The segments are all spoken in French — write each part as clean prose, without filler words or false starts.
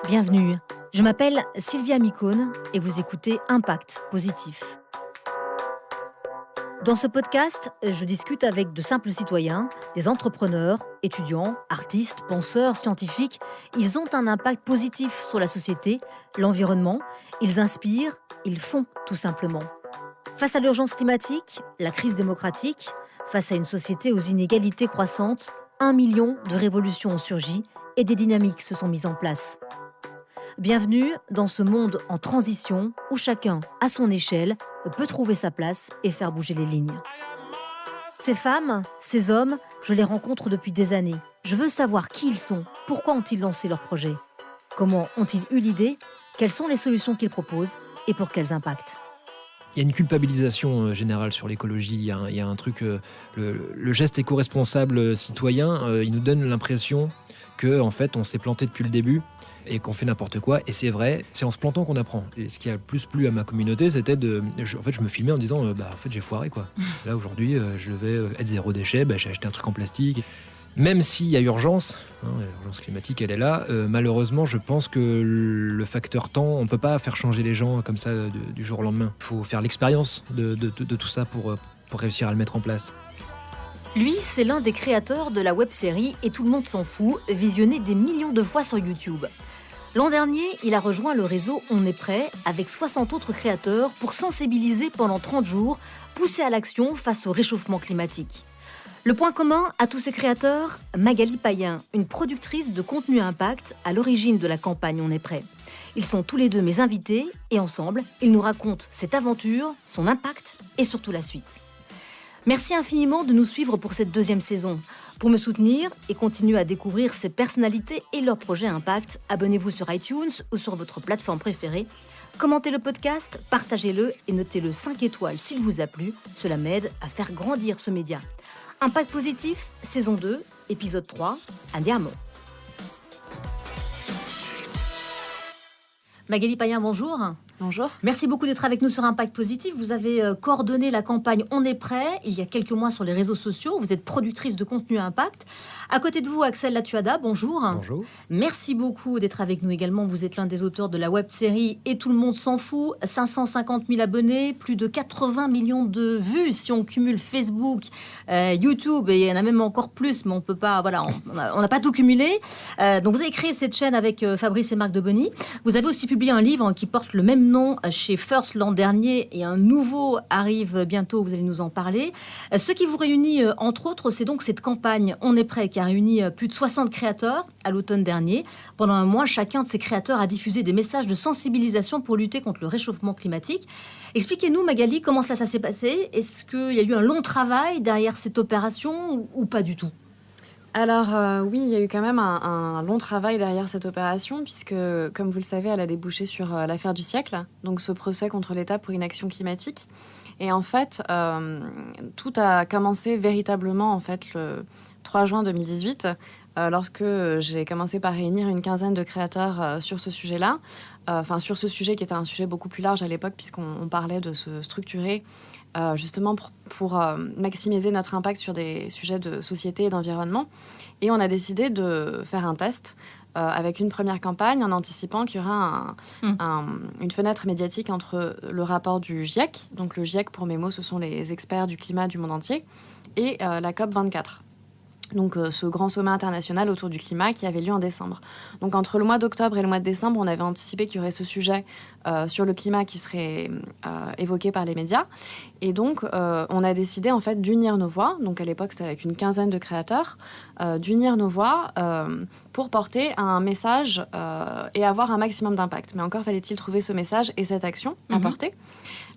Bienvenue, je m'appelle Sylvia Micone et vous écoutez Impact Positif. Dans ce podcast, je discute avec de simples citoyens, des entrepreneurs, étudiants, artistes, penseurs, scientifiques. Ils ont un impact positif sur la société, l'environnement. Ils inspirent, ils font tout simplement. Face à l'urgence climatique, la crise démocratique, face à une société aux inégalités croissantes, 1 million de révolutions ont surgi et des dynamiques se sont mises en place. Bienvenue dans ce monde en transition où chacun, à son échelle, peut trouver sa place et faire bouger les lignes. Ces femmes, ces hommes, je les rencontre depuis des années. Je veux savoir qui ils sont, pourquoi ont-ils lancé leur projet, comment ont-ils eu l'idée, quelles sont les solutions qu'ils proposent et pour quels impacts. Il y a une culpabilisation générale sur l'écologie. Il y a un truc, le geste éco-responsable citoyen, il nous donne l'impression que en fait, on s'est planté depuis le début et qu'on fait n'importe quoi. Et c'est vrai, c'est en se plantant qu'on apprend. Et ce qui a le plus plu à ma communauté, c'était je me filmais en disant, j'ai foiré quoi. Là aujourd'hui, je vais être zéro déchet. J'ai acheté un truc en plastique. Même s'il y a urgence, l'urgence climatique, elle est là. Malheureusement, je pense que le facteur temps, on ne peut pas faire changer les gens comme ça du jour au lendemain. Il faut faire l'expérience de tout ça pour réussir à le mettre en place. Lui, c'est l'un des créateurs de la web-série « Et tout le monde s'en fout », visionnée des millions de fois sur YouTube. L'an dernier, il a rejoint le réseau On est prêt avec 60 autres créateurs pour sensibiliser pendant 30 jours, pousser à l'action face au réchauffement climatique. Le point commun à tous ces créateurs, Magali Payen, une productrice de contenu impact à l'origine de la campagne On est prêt. Ils sont tous les deux mes invités et ensemble, ils nous racontent cette aventure, son impact et surtout la suite. Merci infiniment de nous suivre pour cette deuxième saison. Pour me soutenir et continuer à découvrir ces personnalités et leurs projets impact, abonnez-vous sur iTunes ou sur votre plateforme préférée. Commentez le podcast, partagez-le et notez-le 5 étoiles s'il vous a plu. Cela m'aide à faire grandir ce média. Impact Positif, saison 2, épisode 3, Andiamo. Magali Payen, bonjour. Bonjour. Merci beaucoup d'être avec nous sur Impact Positif. Vous avez coordonné la campagne On est prêt il y a quelques mois sur les réseaux sociaux. Vous êtes productrice de contenu impact. À côté de vous, Axel Latuada, bonjour. Bonjour. Merci beaucoup d'être avec nous également. Vous êtes l'un des auteurs de la web-série Et tout le monde s'en fout. 550 000 abonnés, plus de 80 millions de vues si on cumule Facebook, YouTube, et il y en a même encore plus, mais on peut pas, on n'a pas tout cumulé. Donc vous avez créé cette chaîne avec Fabrice et Marc Debony. Vous avez aussi publié un livre qui porte le même nom chez First l'an dernier et un nouveau arrive bientôt, vous allez nous en parler. Ce qui vous réunit, entre autres, c'est donc cette campagne On est prêt qui a réuni plus de 60 créateurs à l'automne dernier. Pendant un mois, chacun de ces créateurs a diffusé des messages de sensibilisation pour lutter contre le réchauffement climatique. Expliquez-nous, Magali, comment ça s'est passé? Est-ce qu'il y a eu un long travail derrière cette opération ou pas du tout? Alors oui, il y a eu quand même un long travail derrière cette opération puisque, comme vous le savez, elle a débouché sur l'affaire du siècle, donc ce procès contre l'État pour inaction climatique. Et en fait, tout a commencé véritablement le 3 juin 2018, lorsque j'ai commencé par réunir une quinzaine de créateurs sur ce sujet-là. Sur ce sujet qui était un sujet beaucoup plus large à l'époque puisqu'on parlait de se structurer justement pour maximiser notre impact sur des sujets de société et d'environnement. Et on a décidé de faire un test avec une première campagne en anticipant qu'il y aura une fenêtre médiatique entre le rapport du GIEC, donc le GIEC pour mes mots, ce sont les experts du climat du monde entier, et la COP24. Donc ce grand sommet international autour du climat qui avait lieu en décembre. Donc entre le mois d'octobre et le mois de décembre, on avait anticipé qu'il y aurait ce sujet sur le climat qui serait évoqué par les médias. Et donc on a décidé en fait d'unir nos voix. Donc à l'époque c'était avec une quinzaine de créateurs, d'unir nos voix pour porter un message et avoir un maximum d'impact. Mais encore fallait-il trouver ce message et cette action à porter.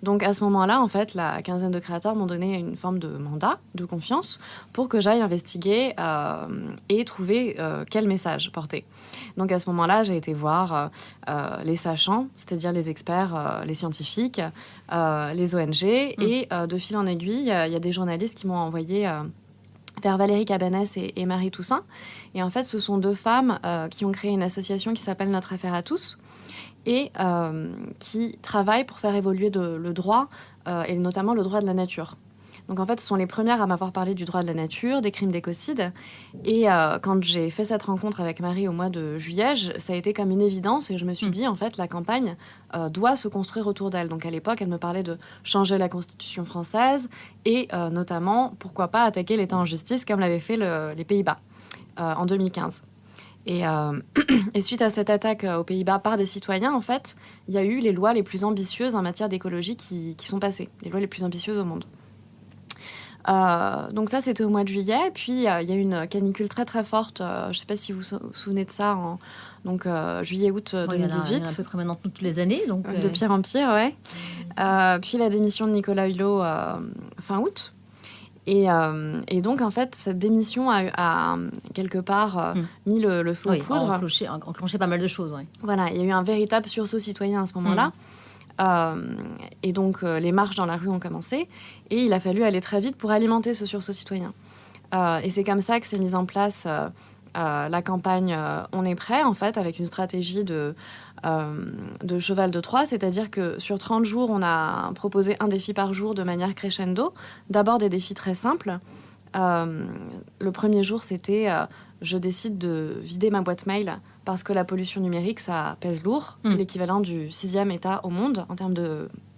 Donc à ce moment-là, en fait, la quinzaine de créateurs m'ont donné une forme de mandat, de confiance, pour que j'aille investiguer et trouver quel message porter. Donc à ce moment-là, j'ai été voir les sachants, c'est-à-dire les experts, les scientifiques, les ONG, et de fil en aiguille, il y a des journalistes qui m'ont envoyé vers Valérie Cabanès et Marie Toussaint. Et en fait, ce sont deux femmes qui ont créé une association qui s'appelle Notre Affaire à tous, et qui travaillent pour faire évoluer le droit, et notamment le droit de la nature. Donc en fait, ce sont les premières à m'avoir parlé du droit de la nature, des crimes d'écocide. Et quand j'ai fait cette rencontre avec Marie au mois de juillet, ça a été comme une évidence. Et je me suis dit, en fait, la campagne doit se construire autour d'elle. Donc à l'époque, elle me parlait de changer la Constitution française et notamment, pourquoi pas attaquer l'État en justice comme l'avaient fait les Pays-Bas en 2015. Et suite à cette attaque aux Pays-Bas par des citoyens, en fait, il y a eu les lois les plus ambitieuses en matière d'écologie qui sont passées, les lois les plus ambitieuses au monde. Donc ça, c'était au mois de juillet. Puis, il y a eu une canicule très, très forte. Je ne sais pas si vous vous souvenez de ça. Juillet-août 2018. Il y en a à peu près maintenant toutes les années. Donc, de pire en pire, ouais. Puis, la démission de Nicolas Hulot fin août. Et donc, en fait, cette démission a quelque part mis le feu aux poudres. Enclenché pas mal de choses, ouais. Voilà, il y a eu un véritable sursaut citoyen à ce moment-là. Et donc, les marches dans la rue ont commencé. Et il a fallu aller très vite pour alimenter ce sursaut citoyen. Et c'est comme ça que s'est mise en place la campagne On est prêt, en fait, avec une stratégie de cheval de Troie. C'est-à-dire que sur 30 jours, on a proposé un défi par jour de manière crescendo. D'abord, des défis très simples. Le premier jour, c'était je décide de vider ma boîte mail parce que la pollution numérique, ça pèse lourd. C'est l'équivalent du 6e État au monde en termes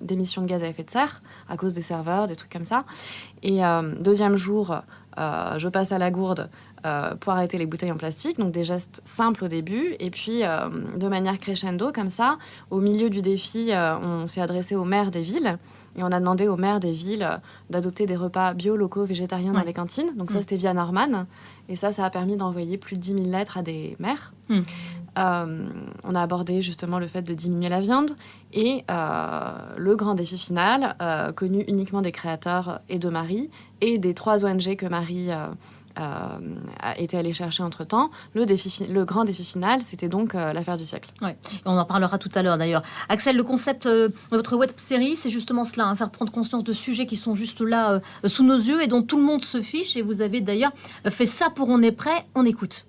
d'émissions de gaz à effet de serre, à cause des serveurs, des trucs comme ça. Et deuxième jour, je passe à la gourde pour arrêter les bouteilles en plastique. Donc des gestes simples au début. Et puis, de manière crescendo, comme ça, au milieu du défi, on s'est adressé aux maires des villes. Et on a demandé aux maires des villes d'adopter des repas bio, locaux, végétariens dans les cantines. Donc ça, c'était via Norman. Et ça a permis d'envoyer plus de 10 000 lettres à des maires. On a abordé justement le fait de diminuer la viande. Et le grand défi final, connu uniquement des créateurs et de Marie, et des 3 ONG que Marie a été allée chercher entre-temps. Le grand défi final, c'était donc l'affaire du siècle. Ouais. Et on en parlera tout à l'heure d'ailleurs. Axel, le concept de votre web-série, c'est justement cela, faire prendre conscience de sujets qui sont juste là, sous nos yeux, et dont tout le monde se fiche. Et vous avez d'ailleurs fait ça pour On est prêt, on écoute.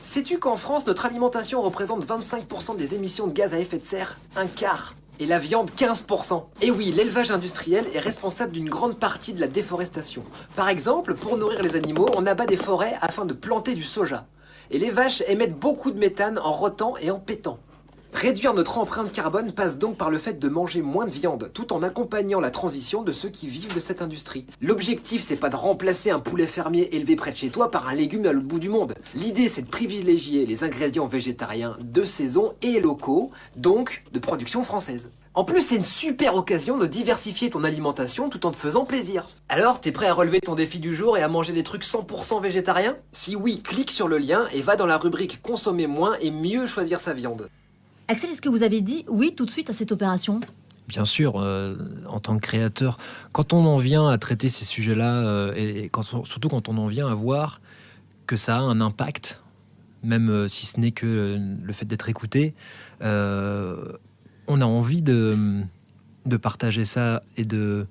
Sais-tu qu'en France, notre alimentation représente 25% des émissions de gaz à effet de serre? Un quart. Et la viande, 15%. Et oui, l'élevage industriel est responsable d'une grande partie de la déforestation. Par exemple, pour nourrir les animaux, on abat des forêts afin de planter du soja. Et les vaches émettent beaucoup de méthane en rotant et en pétant. Réduire notre empreinte carbone passe donc par le fait de manger moins de viande, tout en accompagnant la transition de ceux qui vivent de cette industrie. L'objectif, c'est pas de remplacer un poulet fermier élevé près de chez toi par un légume à l'autre bout du monde. L'idée, c'est de privilégier les ingrédients végétariens de saison et locaux, donc de production française. En plus, c'est une super occasion de diversifier ton alimentation tout en te faisant plaisir. Alors, t'es prêt à relever ton défi du jour et à manger des trucs 100% végétariens? Si oui, clique sur le lien et va dans la rubrique consommer moins et mieux choisir sa viande. Axel, est-ce que vous avez dit oui tout de suite à cette opération ? Bien sûr, en tant que créateur, quand on en vient à traiter ces sujets-là, surtout quand on en vient à voir que ça a un impact, même si ce n'est que le fait d'être écouté, on a envie de partager ça et de...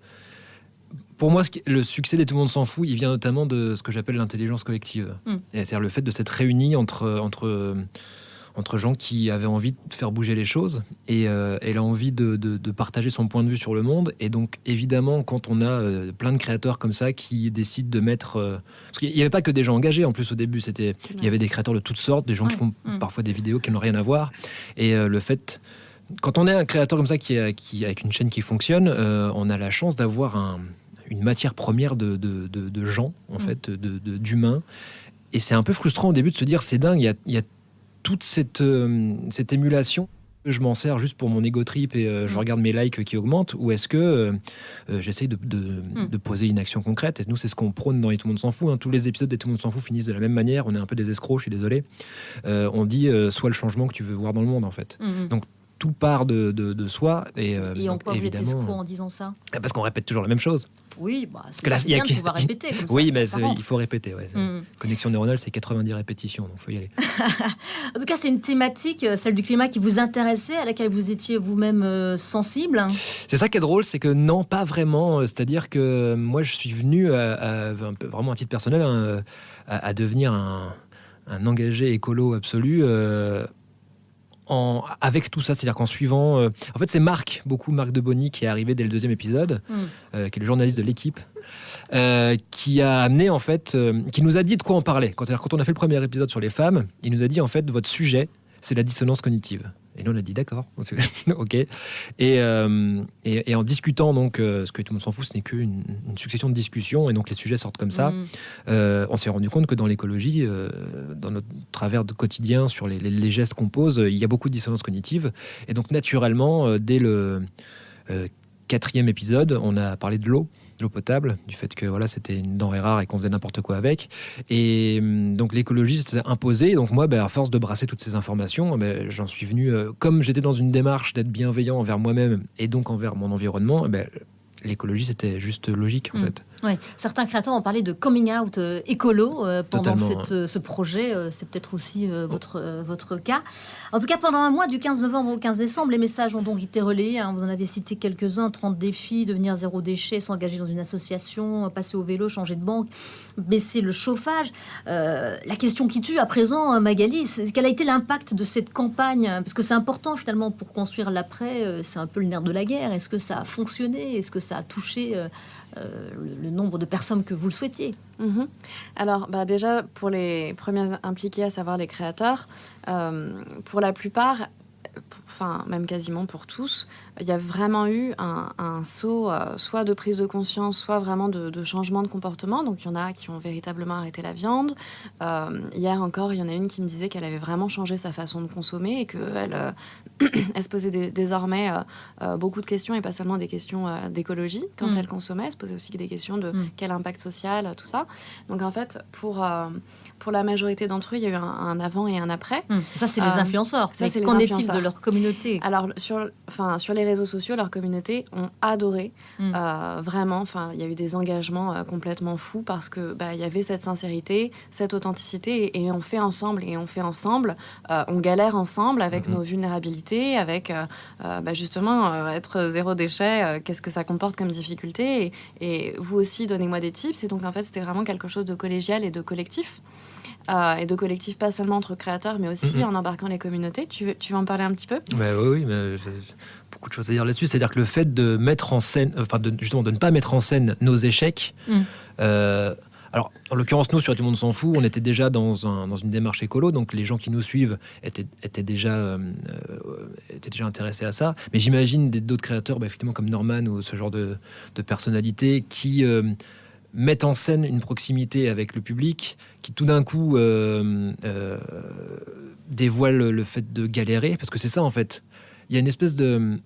Pour moi, le succès des Tout le monde s'en fout, il vient notamment de ce que j'appelle l'intelligence collective. C'est-à-dire le fait de s'être réunis entre gens qui avaient envie de faire bouger les choses et l'envie de partager son point de vue sur le monde. Et donc, évidemment, quand on a plein de créateurs comme ça qui décident de mettre... parce qu'il n'y avait pas que des gens engagés, en plus, au début. Il y avait des créateurs de toutes sortes, des gens qui font parfois des vidéos qui n'ont rien à voir. Et le fait... Quand on est un créateur comme ça, qui avec une chaîne qui fonctionne, on a la chance d'avoir une matière première de gens, en fait, d'humains. Et c'est un peu frustrant au début de se dire, c'est dingue, il y a toute cette émulation. Je m'en sers juste pour mon ego trip et je regarde mes likes qui augmentent, ou est-ce que j'essaye de poser une action concrète? Et nous, c'est ce qu'on prône dans les Tout le monde s'en fout. Tous les épisodes des Tout le monde s'en fout finissent de la même manière. On est un peu des escrocs, je suis désolé. On dit sois le changement que tu veux voir dans le monde, en fait. Donc tout part de soi. Et en quoi vous êtes escroc en disant ça? Parce qu'on répète toujours la même chose. Oui, c'est bien de pouvoir répéter. Comme oui, ça, mais il faut répéter. Ouais. Connexion neuronale, c'est 90 répétitions, donc il faut y aller. En tout cas, c'est une thématique, celle du climat, qui vous intéressait, à laquelle vous étiez vous-même sensible. C'est ça qui est drôle, c'est que non, pas vraiment. C'est-à-dire que moi, je suis venu, vraiment à titre personnel, à devenir un engagé écolo absolu avec tout ça, c'est-à-dire qu'en suivant... en fait, c'est Marc de Bonny, qui est arrivé dès le 2e épisode, qui est le journaliste de l'équipe, qui a amené, en fait... qui nous a dit de quoi on parlait. Quand on a fait le premier épisode sur les femmes, il nous a dit, en fait, votre sujet, c'est la dissonance cognitive. Et nous, on a dit d'accord, ok. Et en discutant, donc, ce que tout le monde s'en fout, ce n'est qu'une succession de discussions, et donc les sujets sortent comme ça. On s'est rendu compte que dans l'écologie, dans notre travers de quotidien, sur les gestes qu'on pose, il y a beaucoup de dissonance cognitive. Et donc, naturellement, dès le 4e épisode, on a parlé de l'eau potable, du fait que voilà, c'était une denrée rare et qu'on faisait n'importe quoi avec. Et donc l'écologie s'est imposée. Donc moi, à force de brasser toutes ces informations, j'en suis venu, comme j'étais dans une démarche d'être bienveillant envers moi-même et donc envers mon environnement, l'écologie, c'était juste logique, en fait. Ouais. Certains créateurs ont parlé de coming out écolo pendant ce projet. C'est peut-être aussi votre cas. En tout cas, pendant un mois, du 15 novembre au 15 décembre, les messages ont donc été relayés. Vous en avez cité quelques-uns. 30 défis, devenir zéro déchet, s'engager dans une association, passer au vélo, changer de banque, baisser le chauffage. La question qui tue à présent, Magali, c'est quel a été l'impact de cette campagne? Parce que c'est important, finalement, pour construire l'après. C'est un peu le nerf de la guerre. Est-ce que ça a fonctionné? Est-ce que ça a touché le nombre de personnes que vous le souhaitiez? Alors, déjà, pour les premiers impliqués, à savoir les créateurs, pour la plupart, enfin même quasiment pour tous, il y a vraiment eu un saut, soit de prise de conscience, soit vraiment de changement de comportement. Donc il y en a qui ont véritablement arrêté la viande. Hier encore, il y en a une qui me disait qu'elle avait vraiment changé sa façon de consommer et qu'elle elle se posait désormais beaucoup de questions, et pas seulement des questions d'écologie quand elle consommait. Elle se posait aussi des questions de quel impact social, tout ça. Donc en fait, pour la majorité d'entre eux, il y a eu un avant et un après. Ça, c'est les influenceurs. Ça, c'est les qu'en influenceurs. est-il de leur communauté? Alors, sur les réseaux sociaux, leur communauté ont adoré. Vraiment, il y a eu des engagements complètement fous parce que il y avait cette sincérité, cette authenticité, et on fait ensemble, on galère ensemble avec nos vulnérabilités, avec justement être zéro déchet, qu'est-ce que ça comporte comme difficulté, et vous aussi, donnez-moi des tips. Et donc, en fait, c'était vraiment quelque chose de collégial et de collectif. Et de collectif, pas seulement entre créateurs, mais aussi en embarquant les communautés. Tu veux en parler un petit peu? Oui, mais j'ai beaucoup de choses à dire là-dessus. C'est-à-dire que le fait de mettre en scène, justement de ne pas mettre en scène nos échecs. Alors, en l'occurrence, nous, sur Tout le monde s'en fout, on était déjà dans une démarche écolo, donc les gens qui nous suivent étaient déjà intéressés à ça. Mais j'imagine d'autres créateurs, effectivement, comme Norman ou ce genre de personnalités qui mettent en scène une proximité avec le public, qui tout d'un coup dévoilent le fait de galérer, parce que c'est ça, en fait. Il y a une espèce de...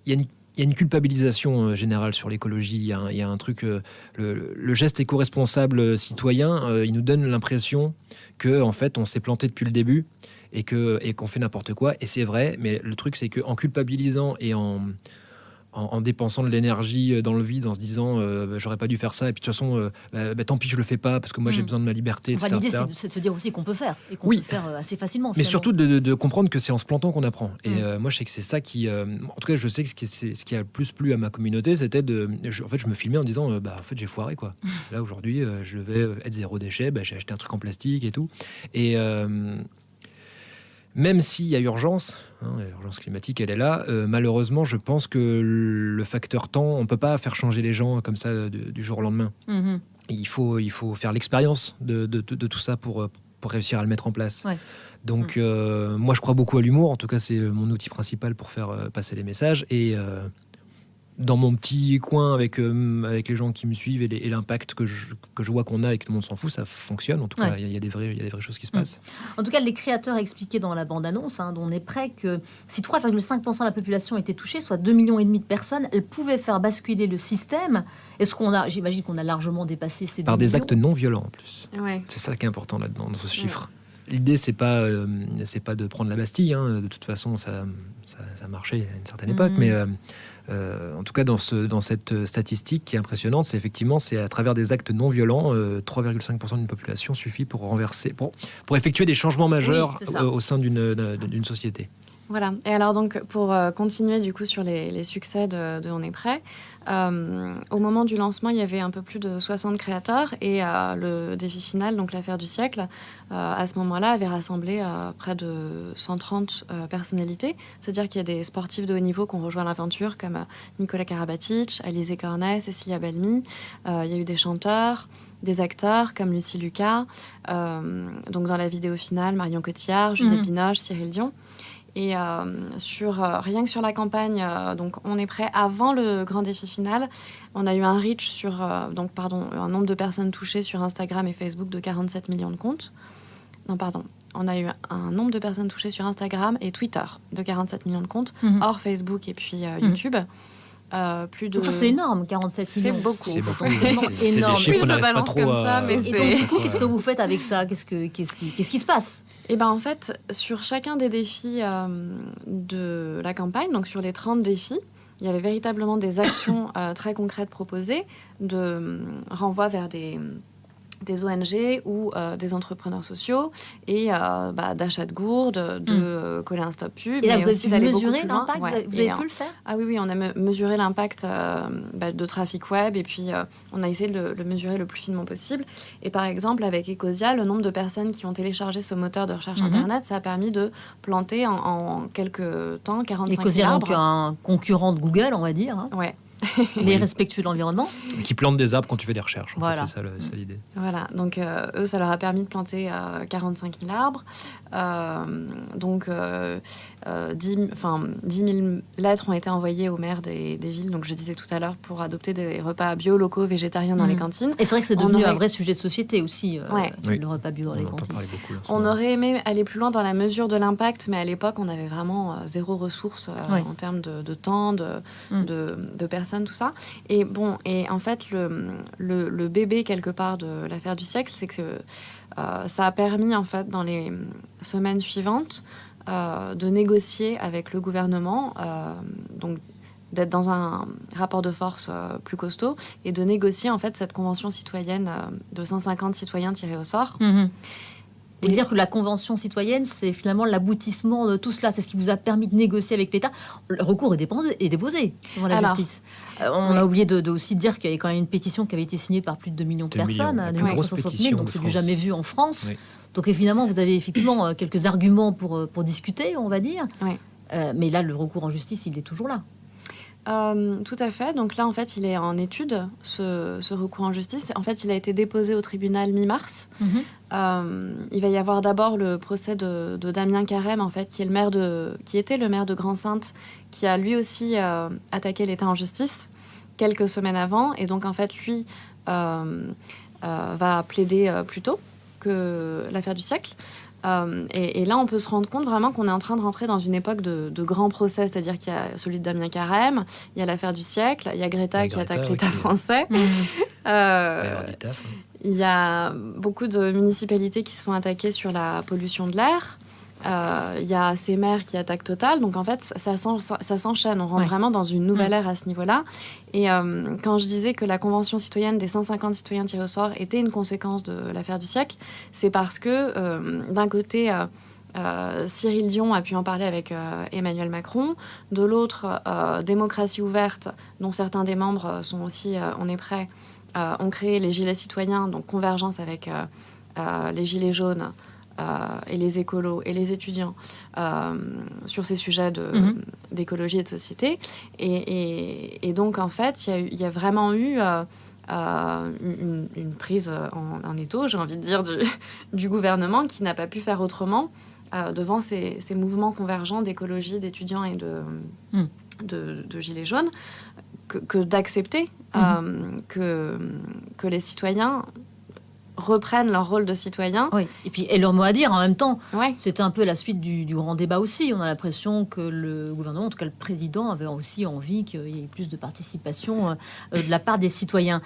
Il y a une culpabilisation générale sur l'écologie. Il y a un truc... le geste éco-responsable citoyen, il nous donne l'impression que, en fait, on s'est planté depuis le début et qu'on fait n'importe quoi. Et c'est vrai, mais le truc, c'est qu'en culpabilisant et en dépensant de l'énergie dans le vide, en se disant j'aurais pas dû faire ça, et puis de toute façon tant pis, je le fais pas parce que moi j'ai besoin de ma liberté, etc. L'idée c'est de se dire aussi qu'on peut faire, et qu'on peut faire assez facilement, mais surtout de comprendre que c'est en se plantant qu'on apprend. Et moi je sais que c'est ça qui en tout cas je sais que ce qui a le plus plu à ma communauté, c'était en fait je me filmais en disant en fait j'ai foiré quoi. Là aujourd'hui je vais être zéro déchet, j'ai acheté un truc en plastique et tout, et même s'il y a urgence, l'urgence climatique, elle est là, malheureusement, je pense que le facteur temps, on ne peut pas faire changer les gens comme ça du jour au lendemain. Il faut faire l'expérience de tout ça pour réussir à le mettre en place. Ouais. Donc, moi, je crois beaucoup à l'humour. En tout cas, c'est mon outil principal pour faire passer les messages. Et dans mon petit coin avec les gens qui me suivent et l'impact que je vois qu'on a et que tout le monde s'en fout, ça fonctionne. En tout cas, il y a des vraies choses qui se passent. En tout cas, les créateurs expliquaient dans la bande-annonce, dont on est prêt, que si 3,5% de la population était touchée, soit 2,5 millions de personnes, elles pouvaient faire basculer le système. J'imagine qu'on a largement dépassé ces 2 par des millions. actes non violents en plus. Ouais. C'est ça qui est important là-dedans, dans ce chiffre. L'idée, c'est pas de prendre la Bastille. De toute façon, ça marchait à une certaine époque. Mais en tout cas, dans cette statistique qui est impressionnante, c'est à travers des actes non violents, 3,5% d'une population suffit pour renverser, pour effectuer des changements majeurs au sein d'une société. Voilà. Et alors donc pour continuer du coup sur les succès de On est prêt, au moment du lancement, il y avait un peu plus de 60 créateurs et le défi final, donc l'affaire du siècle, à ce moment-là avait rassemblé près de 130 personnalités. C'est-à-dire qu'il y a des sportifs de haut niveau qui ont rejoint l'aventure comme Nicolas Karabatic, Alizé Cornet, Cécilia Balmy. Il y a eu des chanteurs, des acteurs comme Lucie Lucas. Donc dans la vidéo finale, Marion Cotillard, Juliette Binoche, Cyril Dion. Et rien que sur la campagne, donc on est prêt avant le grand défi final, on a eu un reach sur, un nombre de personnes touchées sur Instagram et Facebook de 47 millions de comptes. On a eu un nombre de personnes touchées sur Instagram et Twitter de 47 millions de comptes, hors Facebook et puis YouTube. Plus de... Donc ça, c'est énorme, 47 millions. C'est beaucoup. C'est beaucoup. C'est C'est énorme. des chiffres Oui, qu'on je le n'arrive pas balance trop comme ça, mais Et donc, du coup, qu'est-ce que vous faites avec ça ? Qu'est-ce qui se passe ? Et ben en fait, sur chacun des défis de la campagne, donc sur les 30 défis, il y avait véritablement des actions très concrètes proposées, de renvoi vers des ONG ou des entrepreneurs sociaux et d'achat de gourdes, de coller un stop pub. Et là, mais vous avez aussi pu d'aller mesurer beaucoup plus loin. l'impact ? Ouais. Vous avez pu le faire ? Ah oui, on a mesuré l'impact de trafic web et puis on a essayé de le mesurer le plus finement possible. Et par exemple, avec Ecosia, le nombre de personnes qui ont téléchargé ce moteur de recherche Internet, ça a permis de planter en quelques temps 45 000 Ecosia, arbres. donc un concurrent de Google, on va dire. Hein. Ouais. Il est respectueux de l'environnement. Qui plantent des arbres quand tu fais des recherches. En Voilà. fait, c'est ça l'idée. Voilà, donc eux, ça leur a permis de planter 45 000 arbres. 10 000 lettres ont été envoyées aux maires des villes, donc je disais tout à l'heure, pour adopter des repas bio, locaux, végétariens dans les cantines. Et c'est vrai que c'est devenu un vrai sujet de société aussi, Oui. le repas bio dans les On en cantines. parlait beaucoup. Là, en ce On moment. aurait aimé aller plus loin dans la mesure de l'impact, mais à l'époque, on avait vraiment zéro ressource en termes de temps, de personnes, tout ça. Et en fait, le bébé, quelque part, de l'affaire du siècle, c'est que ça a permis, en fait, dans les semaines suivantes, de négocier avec le gouvernement, donc d'être dans un rapport de force plus costaud, et de négocier, en fait, cette convention citoyenne de 150 citoyens tirés au sort. Vous dire que la Convention citoyenne, c'est finalement l'aboutissement de tout cela. C'est ce qui vous a permis de négocier avec l'État. Le recours est déposé devant la justice. On a oublié de aussi dire qu'il y avait quand même une pétition qui avait été signée par plus de 2 millions de personnes. La plus grosse 360 000, pétition donc de c'est du France. jamais vu en France. Oui. Donc évidemment, vous avez effectivement quelques arguments pour discuter, on va dire. Oui. Mais là, le recours en justice, il est toujours là. Tout à fait. Donc là, en fait, il est en étude, ce recours en justice. En fait, il a été déposé au tribunal mi-mars. Il va y avoir d'abord le procès de Damien Carême, en fait, qui était le maire de Grand-Sainte, qui a lui aussi attaqué l'État en justice quelques semaines avant. Et donc, en fait, lui va plaider plus tôt que l'affaire du siècle. Et là, on peut se rendre compte vraiment qu'on est en train de rentrer dans une époque de grands procès, c'est-à-dire qu'il y a celui de Damien Carême, il y a l'affaire du siècle, il y a Greta qui attaque l'État français. Il y a beaucoup de municipalités qui se font attaquer sur la pollution de l'air. Il y a ces maires qui attaquent Total. Donc, en fait, ça s'enchaîne. On rentre vraiment dans une nouvelle ère à ce niveau-là. Et quand je disais que la Convention citoyenne des 150 citoyens tirés au sort était une conséquence de l'affaire du siècle, c'est parce que, d'un côté, Cyril Dion a pu en parler avec Emmanuel Macron. De l'autre, Démocratie ouverte, dont certains des membres sont aussi On est prêt, ont créé les Gilets citoyens, donc convergence avec les Gilets jaunes, et les écolos et les étudiants sur ces sujets d'écologie et de société. Et donc, en fait, il y a vraiment eu une prise en étau, j'ai envie de dire, du gouvernement qui n'a pas pu faire autrement devant ces mouvements convergents d'écologie, d'étudiants et de gilets jaunes que d'accepter que les citoyens reprennent leur rôle de citoyen. Oui. Et puis, et leur mot à dire en même temps. Ouais. C'était un peu la suite du grand débat aussi. On a l'impression que le gouvernement, en tout cas le président, avait aussi envie qu'il y ait plus de participation de la part des citoyens.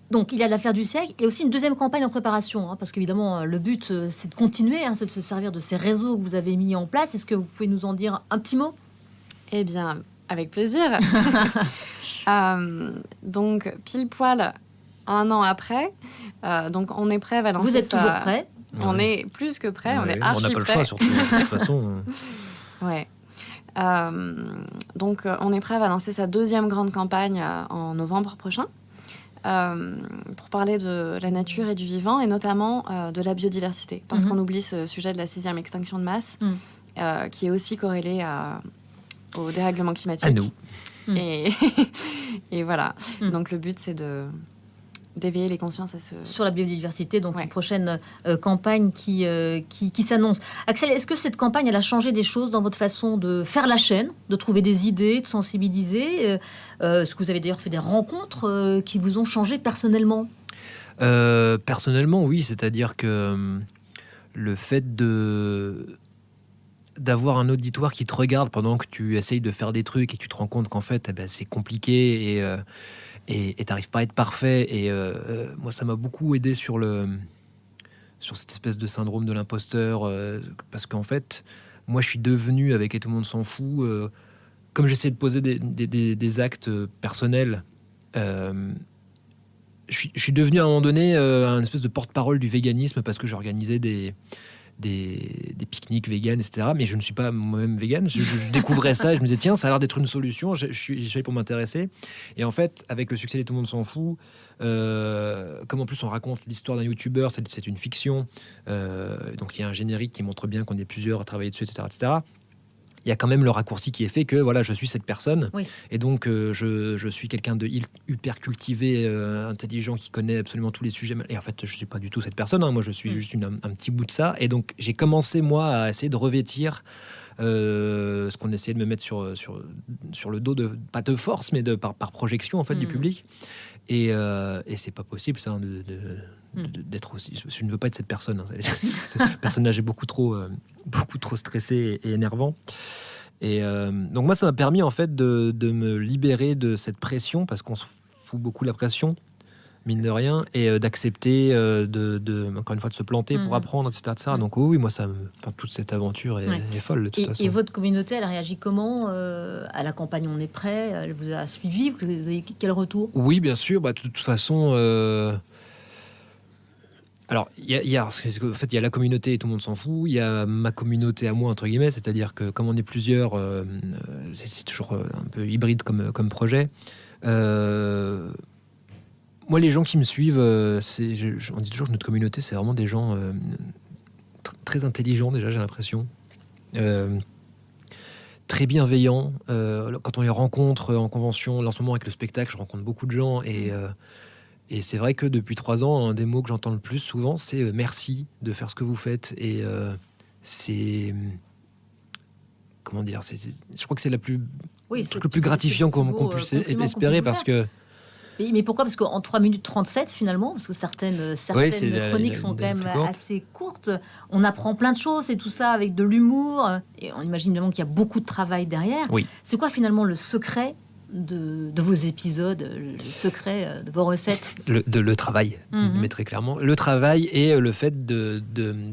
Donc, il y a l'affaire du siècle. Il y a aussi une deuxième campagne en préparation, parce qu'évidemment, le but, c'est de continuer, c'est de se servir de ces réseaux que vous avez mis en place. Est-ce que vous pouvez nous en dire un petit mot ? Eh bien, avec plaisir. Donc, pile poil 1 an après, donc on est prêt, Valence. Vous êtes toujours prêt ? On est plus que prêt, on est on archi n'a pas le prêt. choix, surtout. De toute façon. Ouais. Donc, On est prêt va lancer sa 2e grande campagne en novembre prochain pour parler de la nature et du vivant, et notamment de la biodiversité, parce qu'on oublie ce sujet de la 6e extinction de masse, qui est aussi corrélé au dérèglement climatique. À nous. Et voilà. Donc, le but, c'est d'éveiller les consciences sur la biodiversité, donc Ouais. une prochaine campagne qui s'annonce. Axel, est-ce que cette campagne, elle a changé des choses dans votre façon de faire la chaîne, de trouver des idées, de sensibiliser Est-ce que vous avez d'ailleurs fait des rencontres qui vous ont changé personnellement? Personnellement, oui, c'est-à-dire que le fait d'avoir un auditoire qui te regarde pendant que tu essayes de faire des trucs et tu te rends compte qu'en fait, c'est compliqué et t'arrives pas à être parfait. Et moi, ça m'a beaucoup aidé sur cette espèce de syndrome de l'imposteur, parce qu'en fait, moi, je suis devenu, avec Et tout le monde s'en fout, comme j'essaie de poser des actes personnels, je suis devenu à un moment donné un espèce de porte-parole du véganisme, parce que j'organisais des pique-niques véganes, etc. Mais je ne suis pas moi-même végane. Je découvrais ça et je me disais, tiens, ça a l'air d'être une solution. J'y suis allé pour m'intéresser. Et en fait, avec le succès de Tout le monde s'en fout, comme en plus on raconte l'histoire d'un youtubeur, c'est une fiction. Donc il y a un générique qui montre bien qu'on est plusieurs à travailler dessus, etc., etc. Il y a quand même le raccourci qui est fait que voilà, je suis cette personne. Oui. Et donc je suis quelqu'un de hyper cultivé, intelligent, qui connaît absolument tous les sujets. Et en fait, je suis pas du tout cette personne, hein. Moi, je suis juste un petit bout de ça. Et donc j'ai commencé, moi, à essayer de revêtir ce qu'on essayait de me mettre sur le dos, pas de force, mais par projection, en fait, du public. Et c'est pas possible, ça, d'être aussi. Je ne veux pas être cette personne, hein. Ce personnage est beaucoup trop stressé et énervant. Et donc moi, ça m'a permis, en fait, de me libérer de cette pression, parce qu'on se fout beaucoup la pression, mine de rien, et d'accepter encore une fois, de se planter pour apprendre, etc. Donc oui, moi, toute cette aventure est folle, de toute façon. Et votre communauté, elle a réagi comment à la campagne On est prêt? Elle vous a suivi? Vous avez quel retour? Oui, bien sûr. De toute façon... Alors, il y a la communauté Et tout le monde s'en fout. Il y a ma communauté à moi, entre guillemets, c'est-à-dire que comme on est plusieurs, c'est toujours un peu hybride comme projet. Moi, les gens qui me suivent, on dit toujours que notre communauté, c'est vraiment des gens très intelligents, déjà, j'ai l'impression. Très bienveillants. Quand on les rencontre en convention, là, en ce moment avec le spectacle, je rencontre beaucoup de gens et c'est vrai que depuis 3 ans, un des mots que j'entends le plus souvent, c'est merci de faire ce que vous faites. Et c'est... Comment dire, je crois que c'est le plus gratifiant qu'on puisse espérer, parce que... Mais pourquoi? Parce qu'en 3 minutes 37, finalement, parce que certaines chroniques sont quand même assez courtes, on apprend plein de choses et tout ça avec de l'humour. Et on imagine évidemment qu'il y a beaucoup de travail derrière. Oui. C'est quoi finalement le secret de vos épisodes, le secret de vos recettes? Le travail, mais très clairement. Le travail et le fait de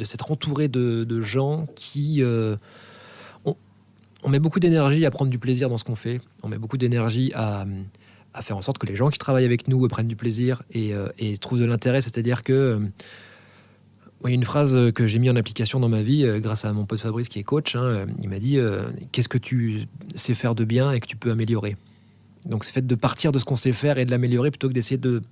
s'être entouré de gens qui... on met beaucoup d'énergie à prendre du plaisir dans ce qu'on fait. On met beaucoup d'énergie à faire en sorte que les gens qui travaillent avec nous prennent du plaisir et trouvent de l'intérêt. C'est-à-dire que... il y a une phrase que j'ai mis en application dans ma vie grâce à mon pote Fabrice qui est coach. Il m'a dit qu'est-ce que tu sais faire de bien et que tu peux améliorer. Donc c'est fait de partir de ce qu'on sait faire et de l'améliorer plutôt que d'essayer de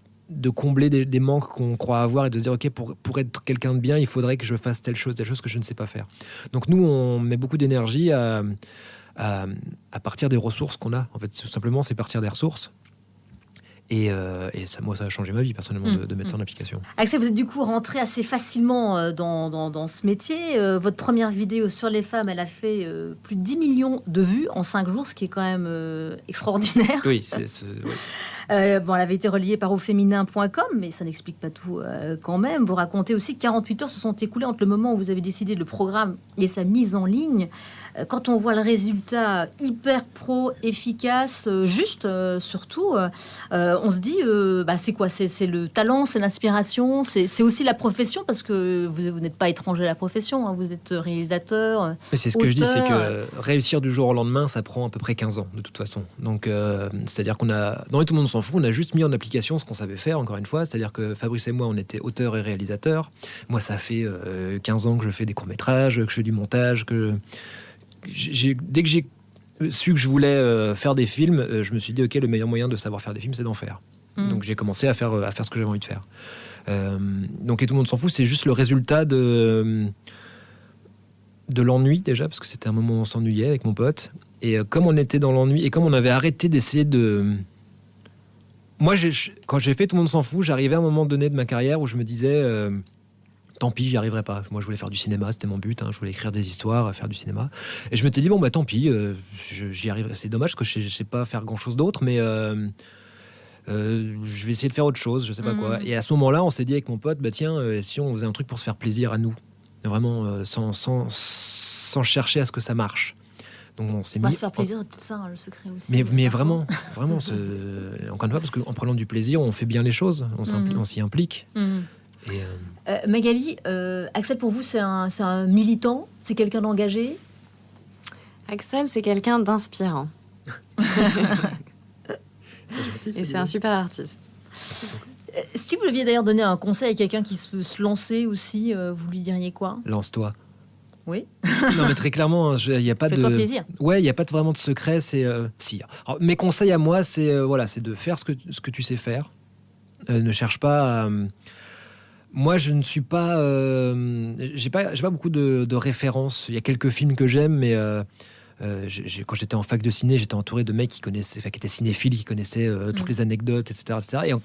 combler des manques qu'on croit avoir et de se dire ok, pour être quelqu'un de bien, il faudrait que je fasse telle chose que je ne sais pas faire. Donc nous, on met beaucoup d'énergie à partir des ressources qu'on a. En fait, tout simplement, c'est partir des ressources. Et ça a changé ma vie personnellement de mettre ça en application. Axel, vous êtes du coup rentré assez facilement dans ce métier. Votre première vidéo sur les femmes, elle a fait plus de 10 millions de vues en 5 jours, ce qui est quand même extraordinaire. Oui, elle avait été reliée par auféminin.com, mais ça n'explique pas tout quand même. Vous racontez aussi que 48 heures se sont écoulées entre le moment où vous avez décidé le programme et sa mise en ligne. Quand on voit le résultat hyper pro, efficace, juste surtout, on se dit, c'est quoi? C'est le talent, c'est l'inspiration, c'est aussi la profession, parce que vous n'êtes pas étranger à la profession, hein, vous êtes réalisateur, mais c'est ce que je dis, c'est que réussir du jour au lendemain, ça prend à peu près 15 ans, de toute façon. Donc, c'est-à-dire qu'on a, dans Tout le monde s'en fout, on a juste mis en application ce qu'on savait faire, encore une fois. C'est-à-dire que Fabrice et moi, on était auteurs et réalisateurs. Moi, ça fait 15 ans que je fais des courts-métrages, que je fais du montage, dès que j'ai su que je voulais faire des films, je me suis dit, ok, le meilleur moyen de savoir faire des films, c'est d'en faire. Donc j'ai commencé à faire ce que j'avais envie de faire. Donc Et tout le monde s'en fout, c'est juste le résultat de l'ennui déjà, parce que c'était un moment où on s'ennuyait avec mon pote. Et comme on était dans l'ennui, et comme on avait arrêté d'essayer de... Moi, quand j'ai fait Tout le monde s'en fout, j'arrivais à un moment donné de ma carrière où je me disais... tant pis, j'y arriverai pas. Moi, je voulais faire du cinéma, c'était mon but. Je voulais écrire des histoires, faire du cinéma. Et je m'étais dit, tant pis, j'y arriverai. C'est dommage parce que je sais pas faire grand-chose d'autre, mais je vais essayer de faire autre chose, je sais pas quoi. Et à ce moment-là, on s'est dit avec mon pote, tiens, si on faisait un truc pour se faire plaisir à nous, vraiment sans chercher à ce que ça marche. Donc on s'est mis... se faire plaisir, c'est peut-être ça, le secret aussi. Mais vraiment, encore une fois, parce qu'en prenant du plaisir, on fait bien les choses, on s'y implique. Et Magali, Axel, pour vous, c'est un militant, c'est quelqu'un d'engagé? Axel, c'est quelqu'un d'inspirant. Et c'est un super artiste. Si vous deviez d'ailleurs donner un conseil à quelqu'un qui veut se lancer aussi, vous lui diriez quoi? Lance-toi. Oui. Non, mais très clairement, il n'y a pas Fais-toi de... plaisir. Ouais, il n'y a pas vraiment de secret. C'est si. Alors, mes conseils à moi, c'est de faire ce que tu sais faire. Ne cherche pas à... Moi, je ne suis pas... j'ai pas beaucoup de références. Il y a quelques films que j'aime, mais quand j'étais en fac de ciné, j'étais entouré de mecs qui étaient cinéphiles, qui connaissaient toutes les anecdotes, etc.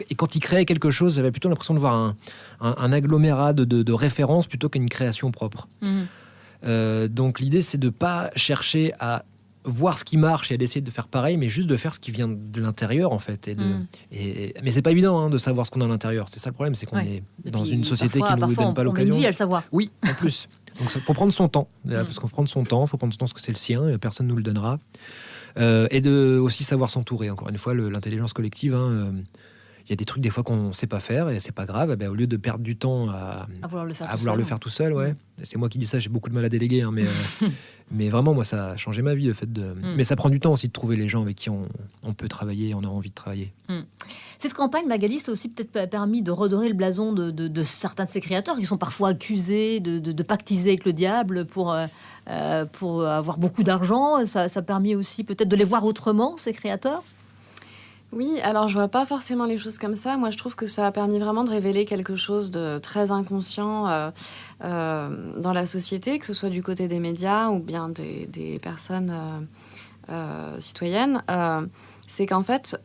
Et quand ils créaient quelque chose, j'avais plutôt l'impression de voir un agglomérat de références plutôt qu'une création propre. Donc l'idée, c'est de pas chercher à voir ce qui marche et d'essayer de faire pareil, mais juste de faire ce qui vient de l'intérieur, en fait. Mais c'est pas évident de savoir ce qu'on a à l'intérieur. C'est ça le problème, c'est qu'on est dans une société qui nous donne pas l'occasion. On a une vie à le savoir. Oui, en plus. Donc il faut prendre son temps, parce qu'on faut prendre son temps, parce que c'est le sien, et personne nous le donnera. Et de aussi savoir s'entourer. Encore une fois, l'intelligence collective. Il y a des trucs des fois qu'on ne sait pas faire et c'est pas grave. Au lieu de perdre du temps à vouloir le faire tout seul, ouais. C'est moi qui dis ça, j'ai beaucoup de mal à déléguer, mais vraiment moi ça a changé ma vie le fait de. Mais ça prend du temps aussi de trouver les gens avec qui on peut travailler, on a envie de travailler. Cette campagne, Magali, ça a aussi peut-être permis de redorer le blason de certains de ces créateurs qui sont parfois accusés de pactiser avec le diable pour avoir beaucoup d'argent. Ça a permis aussi peut-être de les voir autrement, ces créateurs. Oui, alors je vois pas forcément les choses comme ça. Moi, je trouve que ça a permis vraiment de révéler quelque chose de très inconscient dans la société, que ce soit du côté des médias ou bien des personnes citoyennes. C'est qu'en fait,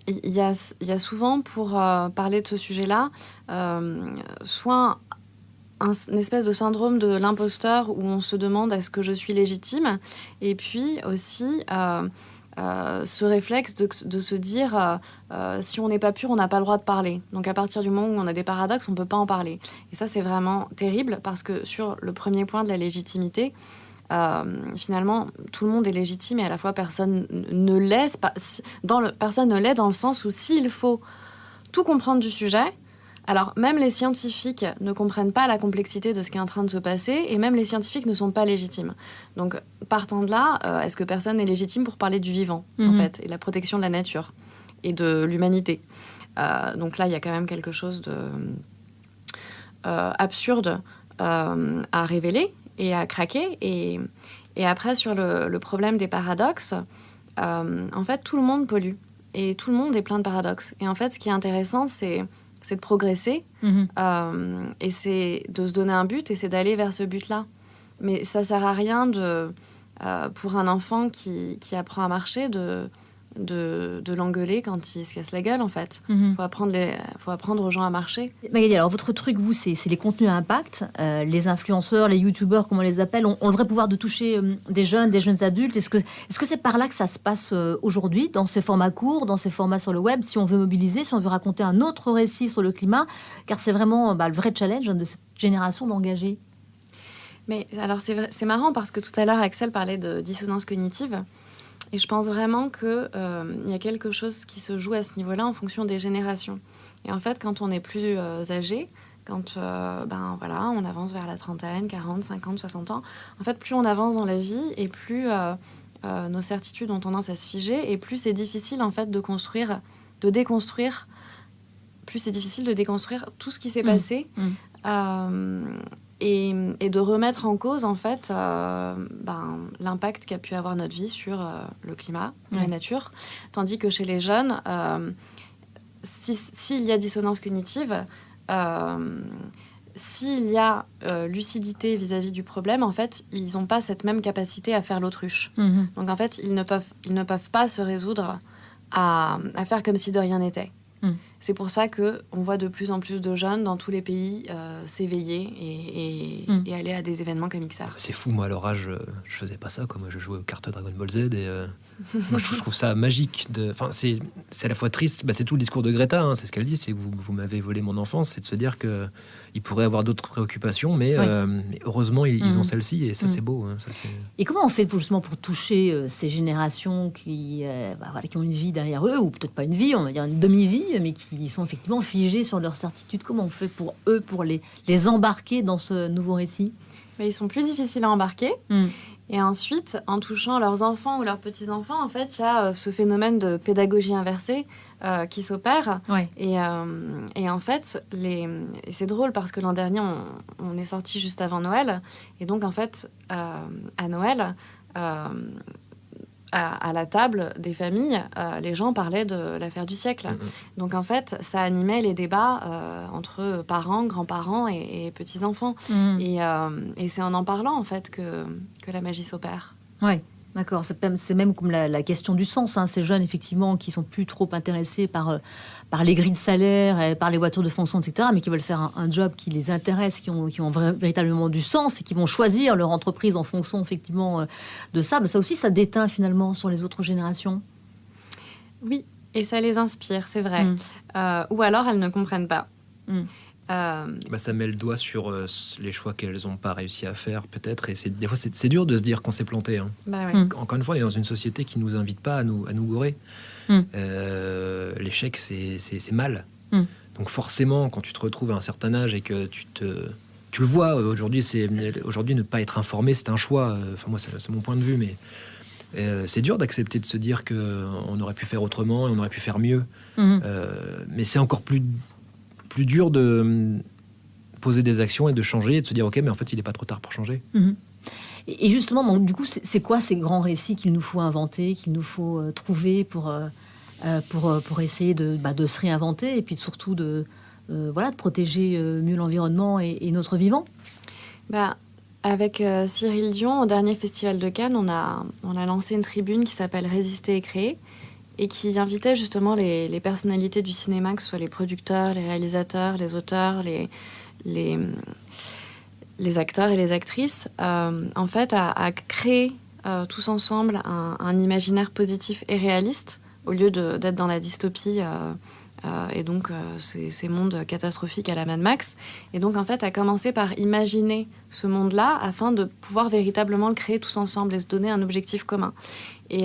il y a souvent, pour parler de ce sujet-là, soit une espèce de syndrome de l'imposteur où on se demande est-ce que je suis légitime, et puis aussi... ce réflexe de se dire si on n'est pas pur, on n'a pas le droit de parler. Donc à partir du moment où on a des paradoxes, on ne peut pas en parler. Et ça, c'est vraiment terrible parce que sur le premier point de la légitimité, finalement, tout le monde est légitime et à la fois personne ne l'est. Personne ne l'est dans le sens où s'il faut tout comprendre du sujet, alors même les scientifiques ne comprennent pas la complexité de ce qui est en train de se passer et même les scientifiques ne sont pas légitimes. Donc partant de là, est-ce que personne n'est légitime pour parler du vivant en fait, et de la protection de la nature et de l'humanité. Donc là, il y a quand même quelque chose de absurde à révéler et à craquer. Et après, sur le problème des paradoxes, en fait, tout le monde pollue et tout le monde est plein de paradoxes. Et en fait, ce qui est intéressant, c'est de progresser et c'est de se donner un but et c'est d'aller vers ce but-là. Mais ça sert à rien pour un enfant qui apprend à marcher de l'engueuler quand il se casse la gueule, en fait. Faut apprendre aux gens à marcher. Magali, alors votre truc, vous, c'est les contenus à impact. Les influenceurs, les youtubeurs, comme on les appelle, ont le vrai pouvoir de toucher des jeunes adultes. Est-ce que c'est par là que ça se passe aujourd'hui, dans ces formats courts, dans ces formats sur le web, si on veut mobiliser, si on veut raconter un autre récit sur le climat, car c'est vraiment le vrai challenge de cette génération d'engagés. Mais alors, c'est marrant parce que tout à l'heure, Axel parlait de dissonance cognitive. Et je pense vraiment qu'il y a quelque chose qui se joue à ce niveau-là en fonction des générations. Et en fait, quand on est plus âgé, quand on avance vers la trentaine, 40, 50, 60 ans, en fait, plus on avance dans la vie et plus nos certitudes ont tendance à se figer et plus c'est difficile en fait de déconstruire plus c'est difficile de déconstruire tout ce qui s'est passé. et de remettre en cause en fait l'impact qu'a pu avoir notre vie sur le climat, la nature, tandis que chez les jeunes, s'il y a dissonance cognitive, s'il y a lucidité vis-à-vis du problème, en fait, ils n'ont pas cette même capacité à faire l'autruche. Donc en fait, ils ne peuvent pas se résoudre à faire comme si de rien n'était. C'est pour ça qu'on voit de plus en plus de jeunes dans tous les pays s'éveiller et aller à des événements comme XR. C'est fou, moi à leur âge, je faisais pas ça. Moi, je jouais aux cartes Dragon Ball Z et moi, je trouve ça magique. C'est à la fois triste. C'est tout le discours de Greta, hein, c'est ce qu'elle dit, c'est que vous m'avez volé mon enfance, c'est de se dire qu'ils pourraient avoir d'autres préoccupations, mais heureusement, ils ont celle-ci et ça, c'est beau. Hein, ça, et comment on fait justement pour toucher ces générations qui ont une vie derrière eux, ou peut-être pas une vie, on va dire une demi-vie, mais qui sont effectivement figés sur leurs certitudes? Comment on fait pour eux, pour les embarquer dans ce nouveau récit? Ils sont plus difficiles à embarquer. Et ensuite, en touchant leurs enfants ou leurs petits-enfants, en fait, il y a ce phénomène de pédagogie inversée qui s'opère. Et en fait, et c'est drôle parce que l'an dernier, on est sorti juste avant Noël. Et donc, en fait, à Noël, à la table des familles, les gens parlaient de l'affaire du siècle. Donc en fait, ça animait les débats entre parents, grands-parents et petits-enfants. Et c'est en parlant en fait que la magie s'opère. Ouais. D'accord, c'est même comme la question du sens. Hein. Ces jeunes, effectivement, qui sont plus trop intéressés par les grilles de salaire, et par les voitures de fonction, etc., mais qui veulent faire un job qui les intéresse, qui ont véritablement du sens et qui vont choisir leur entreprise en fonction, effectivement, de ça. Ça aussi, ça déteint, finalement, sur les autres générations. Oui, et ça les inspire, c'est vrai. Ou alors, elles ne comprennent pas. Ça met le doigt sur les choix qu'elles n'ont pas réussi à faire, peut-être. Et des fois, c'est dur de se dire qu'on s'est planté. Hein. Encore une fois, on est dans une société qui ne nous invite pas à nous gourer. L'échec, c'est mal. Donc forcément, quand tu te retrouves à un certain âge et que tu le vois, aujourd'hui, ne pas être informé, c'est un choix. Moi, c'est mon point de vue, mais c'est dur d'accepter de se dire qu'on aurait pu faire autrement et on aurait pu faire mieux. Mais c'est encore plus dur de poser des actions et de changer et de se dire ok, mais en fait il n'est pas trop tard pour changer. Et justement, donc, du coup, c'est quoi ces grands récits qu'il nous faut inventer, qu'il nous faut trouver pour essayer de se réinventer et puis surtout de protéger mieux l'environnement et notre vivant? Avec Cyril Dion, au dernier Festival de Cannes, on a lancé une tribune qui s'appelle Résister et créer, et qui invitait justement les personnalités du cinéma, que ce soit les producteurs, les réalisateurs, les auteurs, les acteurs et les actrices, en fait, à créer tous ensemble un imaginaire positif et réaliste, au lieu d'être dans la dystopie et donc ces mondes catastrophiques à la Mad Max. Et donc, en fait, à commencer par imaginer ce monde-là afin de pouvoir véritablement le créer tous ensemble et se donner un objectif commun. Et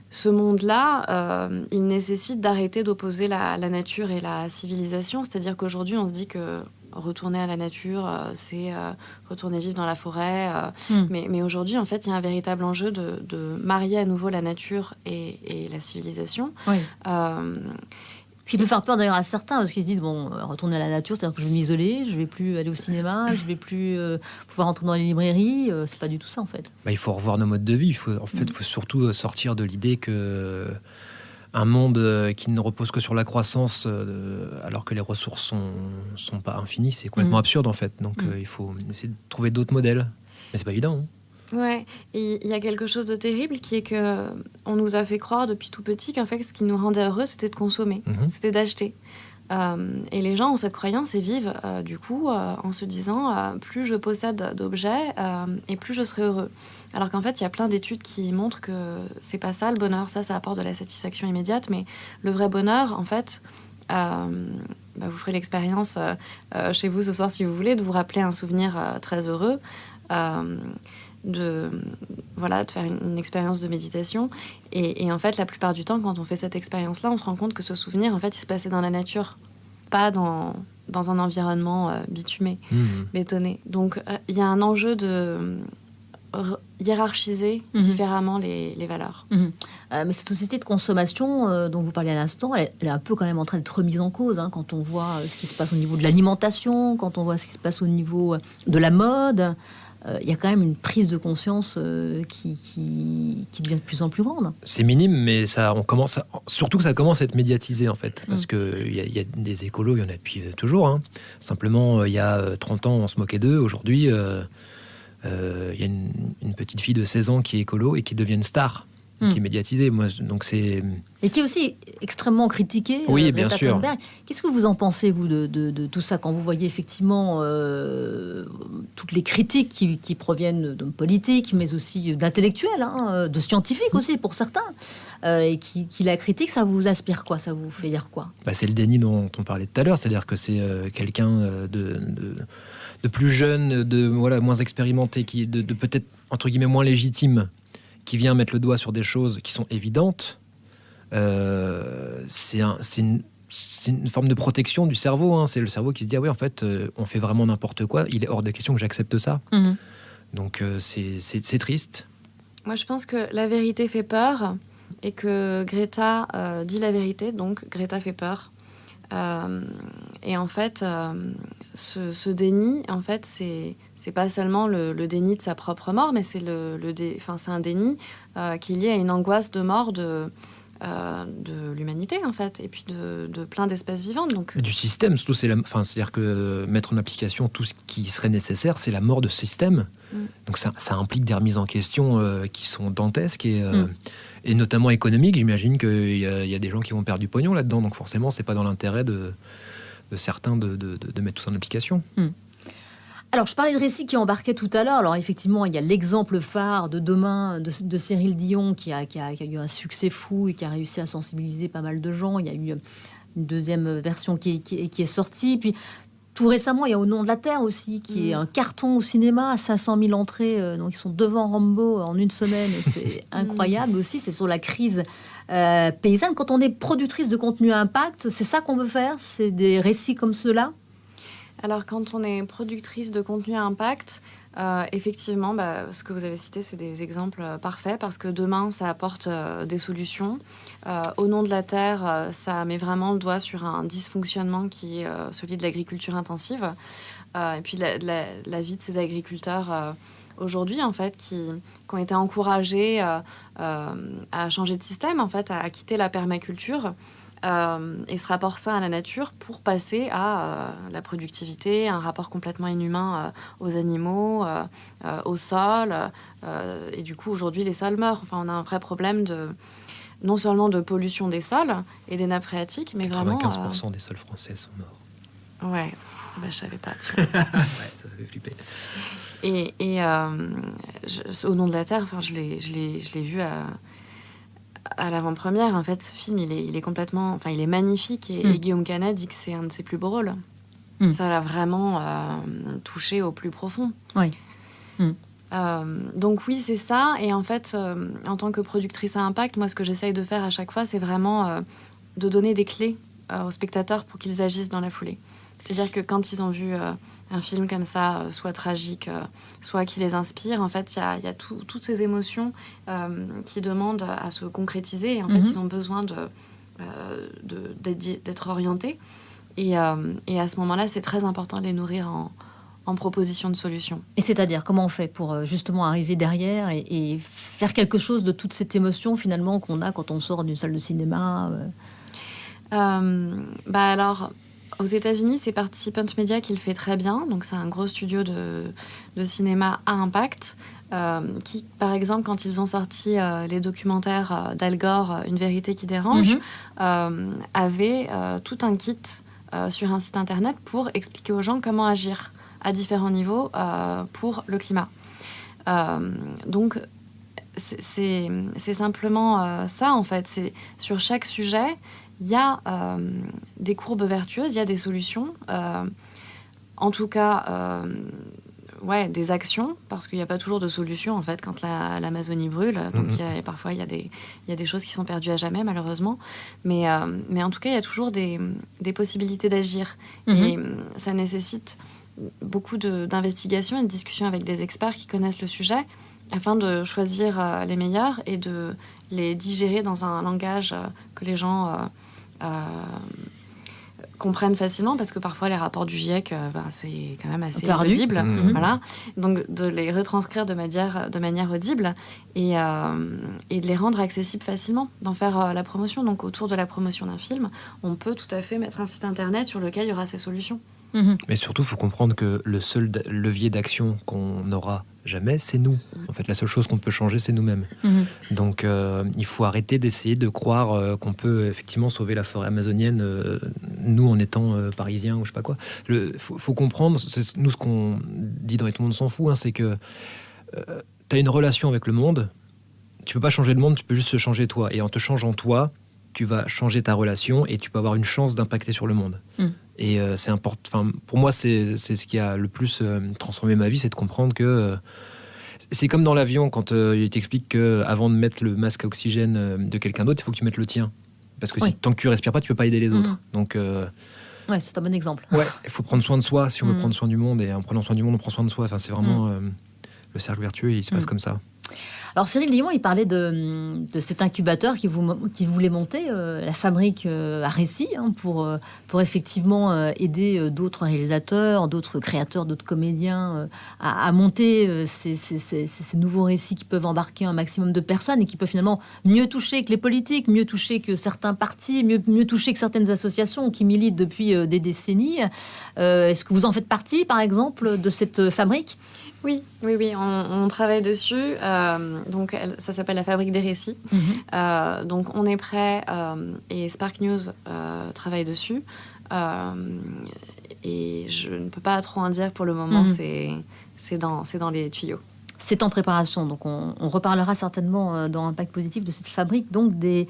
ce monde-là, il nécessite d'arrêter d'opposer la nature et la civilisation. C'est-à-dire qu'aujourd'hui, on se dit que retourner à la nature, c'est retourner vivre dans la forêt. Mais aujourd'hui, en fait, il y a un véritable enjeu de marier à nouveau la nature et la civilisation. Ce qui peut faire peur d'ailleurs à certains, parce qu'ils se disent, retourner à la nature, c'est-à-dire que je vais m'isoler, je vais plus aller au cinéma, je vais plus pouvoir entrer dans les librairies. C'est pas du tout ça, en fait. Il faut revoir nos modes de vie. Il faut surtout sortir de l'idée que un monde qui ne repose que sur la croissance, alors que les ressources sont pas infinies, c'est complètement absurde, en fait. Donc il faut essayer de trouver d'autres modèles. Mais c'est pas évident, hein. Ouais, et il y a quelque chose de terrible qui est que on nous a fait croire depuis tout petit qu'en fait, ce qui nous rendait heureux, c'était de consommer, c'était d'acheter. Et les gens ont cette croyance et vivent du coup en se disant plus je possède d'objets et plus je serai heureux. Alors qu'en fait, il y a plein d'études qui montrent que c'est pas ça le bonheur, ça apporte de la satisfaction immédiate, mais le vrai bonheur, en fait, vous ferez l'expérience chez vous ce soir si vous voulez, de vous rappeler un souvenir très heureux. De faire une expérience de méditation. Et en fait, la plupart du temps, quand on fait cette expérience-là, on se rend compte que ce souvenir, en fait, il se passait dans la nature, pas dans un environnement bitumé, bétonné. Donc, il y a un enjeu hiérarchiser différemment les valeurs. Mais cette société de consommation dont vous parliez à l'instant, elle est un peu quand même en train d'être remise en cause quand on voit ce qui se passe au niveau de l'alimentation, quand on voit ce qui se passe au niveau de la mode. Il y a quand même une prise de conscience qui devient de plus en plus grande. C'est minime, mais surtout que ça commence à être médiatisé, en fait. Parce qu'il y a des écolos, il y en a depuis toujours. Simplement, il y a 30 ans, on se moquait d'eux. Aujourd'hui, il y a une petite fille de 16 ans qui est écolo et qui devient une star, qui est médiatisée. Donc et qui est aussi extrêmement critiquée. Oui, bien sûr. Qu'est-ce que vous en pensez, vous, de tout ça, quand vous voyez effectivement toutes les critiques qui proviennent d'hommes politiques, mais aussi d'intellectuels, de scientifiques aussi, pour certains, et qui la critiquent, ça vous inspire quoi? Ça vous fait dire quoi? C'est le déni dont on parlait tout à l'heure, c'est-à-dire que c'est quelqu'un de plus jeune, moins expérimenté, qui de peut-être, entre guillemets, moins légitime, qui vient mettre le doigt sur des choses qui sont évidentes. C'est une forme de protection du cerveau. C'est le cerveau qui se dit en fait, on fait vraiment n'importe quoi. Il est hors de question que j'accepte ça. Donc c'est triste. Moi, je pense que la vérité fait peur et que Greta dit la vérité, donc Greta fait peur. Et en fait, ce déni, en fait, c'est pas seulement le déni de sa propre mort, mais c'est c'est un déni qui est lié à une angoisse de mort de l'humanité, en fait, et puis de plein d'espèces vivantes. Donc du système, surtout, c'est-à-dire que mettre en application tout ce qui serait nécessaire, c'est la mort de ce système. Donc ça implique des remises en question qui sont dantesques et notamment économiques. J'imagine qu'il y a des gens qui vont perdre du pognon là-dedans, donc forcément, c'est pas dans l'intérêt de certains de mettre tout ça en application. Alors, je parlais de récits qui embarquaient tout à l'heure. Alors, effectivement, il y a l'exemple phare de Demain de Cyril Dion qui a eu un succès fou et qui a réussi à sensibiliser pas mal de gens. Il y a eu une deuxième version qui est sortie. Puis, tout récemment, il y a Au nom de la terre aussi, qui est un carton au cinéma à 500 000 entrées. Donc, ils sont devant Rambo en une semaine. C'est incroyable aussi. C'est sur la crise paysanne. Quand on est productrice de contenu à impact, c'est ça qu'on veut faire? C'est des récits comme ceux-là? Alors, quand on est productrice de contenu à impact, effectivement, ce que vous avez cité, c'est des exemples parfaits parce que Demain, ça apporte des solutions. Au nom de la terre, ça met vraiment le doigt sur un dysfonctionnement qui est celui de l'agriculture intensive. Et puis, la vie de ces agriculteurs aujourd'hui, en fait, qui ont été encouragés à changer de système, en fait, à quitter la permaculture. Et ce rapport sain à la nature pour passer à la productivité, un rapport complètement inhumain aux animaux, au sol. Et du coup, aujourd'hui, les sols meurent. Enfin, on a un vrai problème non seulement de pollution des sols et des nappes phréatiques, mais 95% des sols français sont morts. Ouais, je savais pas. Tu vois. Ouais, ça fait flipper. Et Au nom de la terre, je l'ai vu à l'avant-première. En fait, ce film, il est complètement... Enfin, il est magnifique et Guillaume Canet dit que c'est un de ses plus beaux rôles. Ça l'a vraiment touché au plus profond. Oui. Donc oui, c'est ça. Et en fait, en tant que productrice à impact, moi, ce que j'essaye de faire à chaque fois, c'est vraiment de donner des clés aux spectateurs pour qu'ils agissent dans la foulée. C'est-à-dire que quand ils ont vu un film comme ça, soit tragique, soit qui les inspire, en fait, il y a toutes ces émotions qui demandent à se concrétiser. Et en fait, ils ont besoin d'être orientés. Et à ce moment-là, c'est très important de les nourrir en propositions de solutions. Et c'est-à-dire, comment on fait pour justement arriver derrière et faire quelque chose de toute cette émotion, finalement, qu'on a quand on sort d'une salle de cinéma Alors... Aux États-Unis, c'est Participant Media qui le fait très bien. Donc, c'est un gros studio de cinéma à impact qui, par exemple, quand ils ont sorti les documentaires d'Al Gore, Une vérité qui dérange, avait tout un kit sur un site internet pour expliquer aux gens comment agir à différents niveaux pour le climat. Donc, c'est simplement ça, en fait. C'est sur chaque sujet... Il y a des courbes vertueuses, il y a des solutions. En tout cas, des actions, parce qu'il n'y a pas toujours de solution, en fait, quand l'Amazonie brûle. Donc, parfois, il y a des choses qui sont perdues à jamais, malheureusement. Mais en tout cas, il y a toujours des possibilités d'agir. Et ça nécessite beaucoup d'investigations et de discussions avec des experts qui connaissent le sujet afin de choisir les meilleurs et de les digérer dans un langage que les gens comprennent facilement, parce que parfois les rapports du GIEC, c'est quand même assez audible. Voilà. Donc de les retranscrire de manière audible et de les rendre accessibles facilement, d'en faire la promotion. Donc autour de la promotion d'un film, on peut tout à fait mettre un site internet sur lequel il y aura ces solutions. Mais surtout, il faut comprendre que le seul levier d'action qu'on n'aura jamais, c'est nous. En fait, la seule chose qu'on peut changer, c'est nous-mêmes. Donc, il faut arrêter d'essayer de croire qu'on peut effectivement sauver la forêt amazonienne, nous, en étant parisiens ou je sais pas quoi. Faut comprendre, nous, ce qu'on dit dans « Et tout le monde s'en fout », c'est que tu as une relation avec le monde, tu peux pas changer le monde, tu peux juste se changer toi. Et en te changeant toi, tu vas changer ta relation et tu peux avoir une chance d'impacter sur le monde. Et c'est important. Enfin, pour moi, c'est ce qui a le plus transformé ma vie, c'est de comprendre que c'est comme dans l'avion quand il t'explique qu'avant de mettre le masque à oxygène de quelqu'un d'autre, il faut que tu mettes le tien. Parce que tant que tu respires pas, tu peux pas aider les autres. Donc, ouais, c'est un bon exemple. Ouais, il faut prendre soin de soi si on veut prendre soin du monde. Et en prenant soin du monde, on prend soin de soi. Enfin, c'est vraiment le cercle vertueux, il se passe comme ça. Alors Cyril Lion, il parlait de cet incubateur qui voulait monter, la fabrique à récits, pour effectivement aider d'autres réalisateurs, d'autres créateurs, d'autres comédiens à monter ces nouveaux récits qui peuvent embarquer un maximum de personnes et qui peuvent finalement mieux toucher que les politiques, mieux toucher que certains partis, mieux toucher que certaines associations qui militent depuis des décennies. Est-ce que vous en faites partie, par exemple, de cette fabrique ? Oui, on travaille dessus. Donc, ça s'appelle la Fabrique des récits. Donc, on est prêt et Spark News travaille dessus. Et je ne peux pas trop en dire pour le moment. C'est dans les tuyaux. C'est en préparation, donc on reparlera certainement dans Impact Positif de cette fabrique, donc des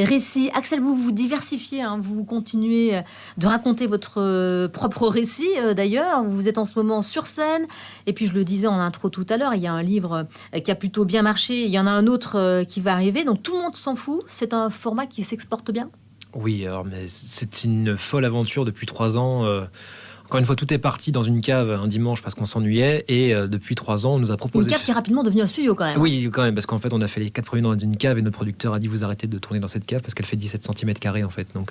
récits. Axel, vous diversifiez, vous continuez de raconter votre propre récit d'ailleurs. Vous êtes en ce moment sur scène, et puis je le disais en intro tout à l'heure, il y a un livre qui a plutôt bien marché, il y en a un autre qui va arriver, donc tout le monde s'en fout. C'est un format qui s'exporte bien ? Oui, alors, mais c'est une folle aventure depuis 3 ans. Encore une fois, tout est parti dans une cave un dimanche parce qu'on s'ennuyait, et depuis 3 ans, on nous a proposé... Une cave qui est rapidement devenue un studio quand même. Oui, quand même, parce qu'en fait, on a fait les 4 premiers dans une cave et notre producteur a dit vous arrêtez de tourner dans cette cave parce qu'elle fait 17 cm² en fait. Donc,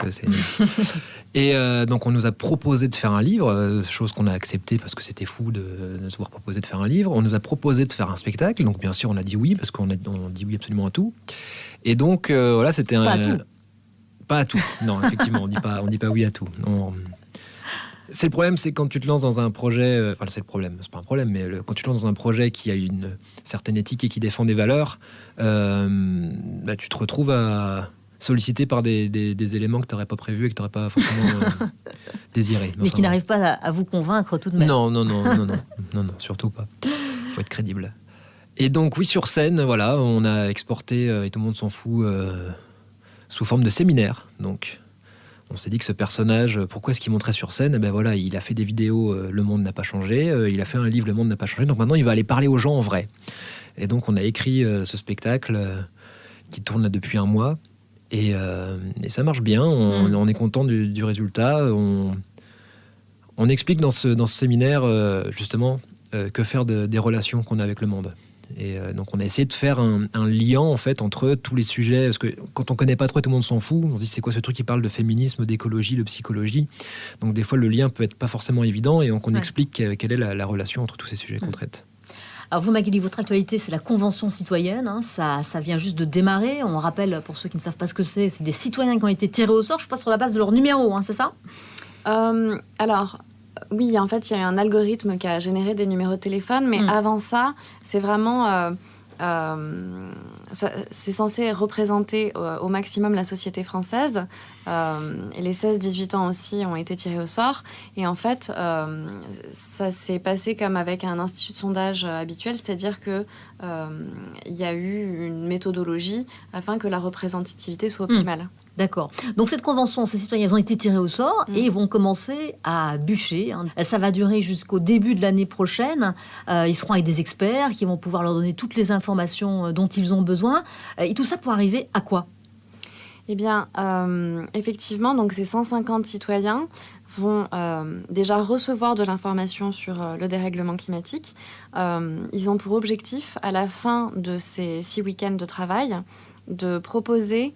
et donc, on nous a proposé de faire un livre, chose qu'on a acceptée parce que c'était fou de se voir proposer de faire un livre. On nous a proposé de faire un spectacle, donc bien sûr, on a dit oui parce qu'on dit oui absolument à tout. Et donc, voilà, c'était un... Pas à tout. Pas à tout. Non, effectivement, on dit pas oui à tout. C'est le problème, c'est quand tu te lances dans un projet... Enfin, c'est le problème, c'est pas un problème, mais quand tu te lances dans un projet qui a une certaine éthique et qui défend des valeurs, tu te retrouves à sollicité par des éléments que tu n'aurais pas prévus et que tu n'aurais pas forcément désiré. Mais qui n'arrivent pas à vous convaincre tout de même. Non, surtout pas. Il faut être crédible. Et donc, oui, sur scène, voilà, on a exporté, et tout le monde s'en fout, sous forme de séminaire. Donc... on s'est dit que ce personnage, pourquoi est-ce qu'il montrait sur scène ? Voilà, il a fait des vidéos, Le Monde n'a pas changé. Il a fait un livre, Le Monde n'a pas changé. Donc maintenant, il va aller parler aux gens en vrai. Et donc, on a écrit ce spectacle qui tourne là depuis 1 mois. Et ça marche bien. On est content du résultat. On explique dans ce séminaire, justement, que faire des relations qu'on a avec le monde. Et donc on a essayé de faire un lien en fait entre tous les sujets, parce que quand on connaît pas trop, tout le monde s'en fout, on se dit c'est quoi ce truc qui parle de féminisme, d'écologie, de psychologie, donc des fois le lien peut être pas forcément évident, et donc on explique quelle est la relation entre tous ces sujets qu'on traite. Alors vous, Magali, votre actualité, c'est la Convention citoyenne, ça vient juste de démarrer. On rappelle, pour ceux qui ne savent pas ce que c'est des citoyens qui ont été tirés au sort, je pense, sur la base de leur numéro, c'est ça ? Alors... oui, en fait, il y a eu un algorithme qui a généré des numéros de téléphone, mais avant ça, c'est vraiment... c'est censé représenter au maximum la société française. Et les 16-18 ans aussi ont été tirés au sort. Et en fait, ça s'est passé comme avec un institut de sondage habituel, c'est-à-dire que il y a eu une méthodologie afin que la représentativité soit optimale. D'accord. Donc cette convention, ces citoyens ont été tirés au sort et vont commencer à bûcher. Ça va durer jusqu'au début de l'année prochaine. Ils seront avec des experts qui vont pouvoir leur donner toutes les informations dont ils ont besoin. Et tout ça pour arriver à quoi ? Eh bien, effectivement, donc ces 150 citoyens vont déjà recevoir de l'information sur le dérèglement climatique. Ils ont pour objectif, à la fin de ces 6 week-ends de travail, de proposer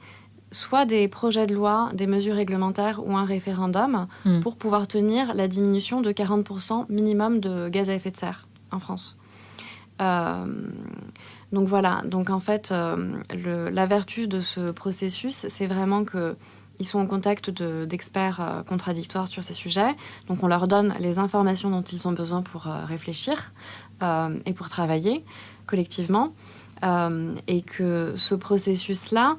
soit des projets de loi, des mesures réglementaires ou un référendum pour pouvoir tenir la diminution de 40% minimum de gaz à effet de serre en France. Donc voilà, donc en fait, la vertu de ce processus, c'est vraiment qu'ils sont en contact d'experts contradictoires sur ces sujets. Donc on leur donne les informations dont ils ont besoin pour réfléchir et pour travailler collectivement. Et que ce processus-là,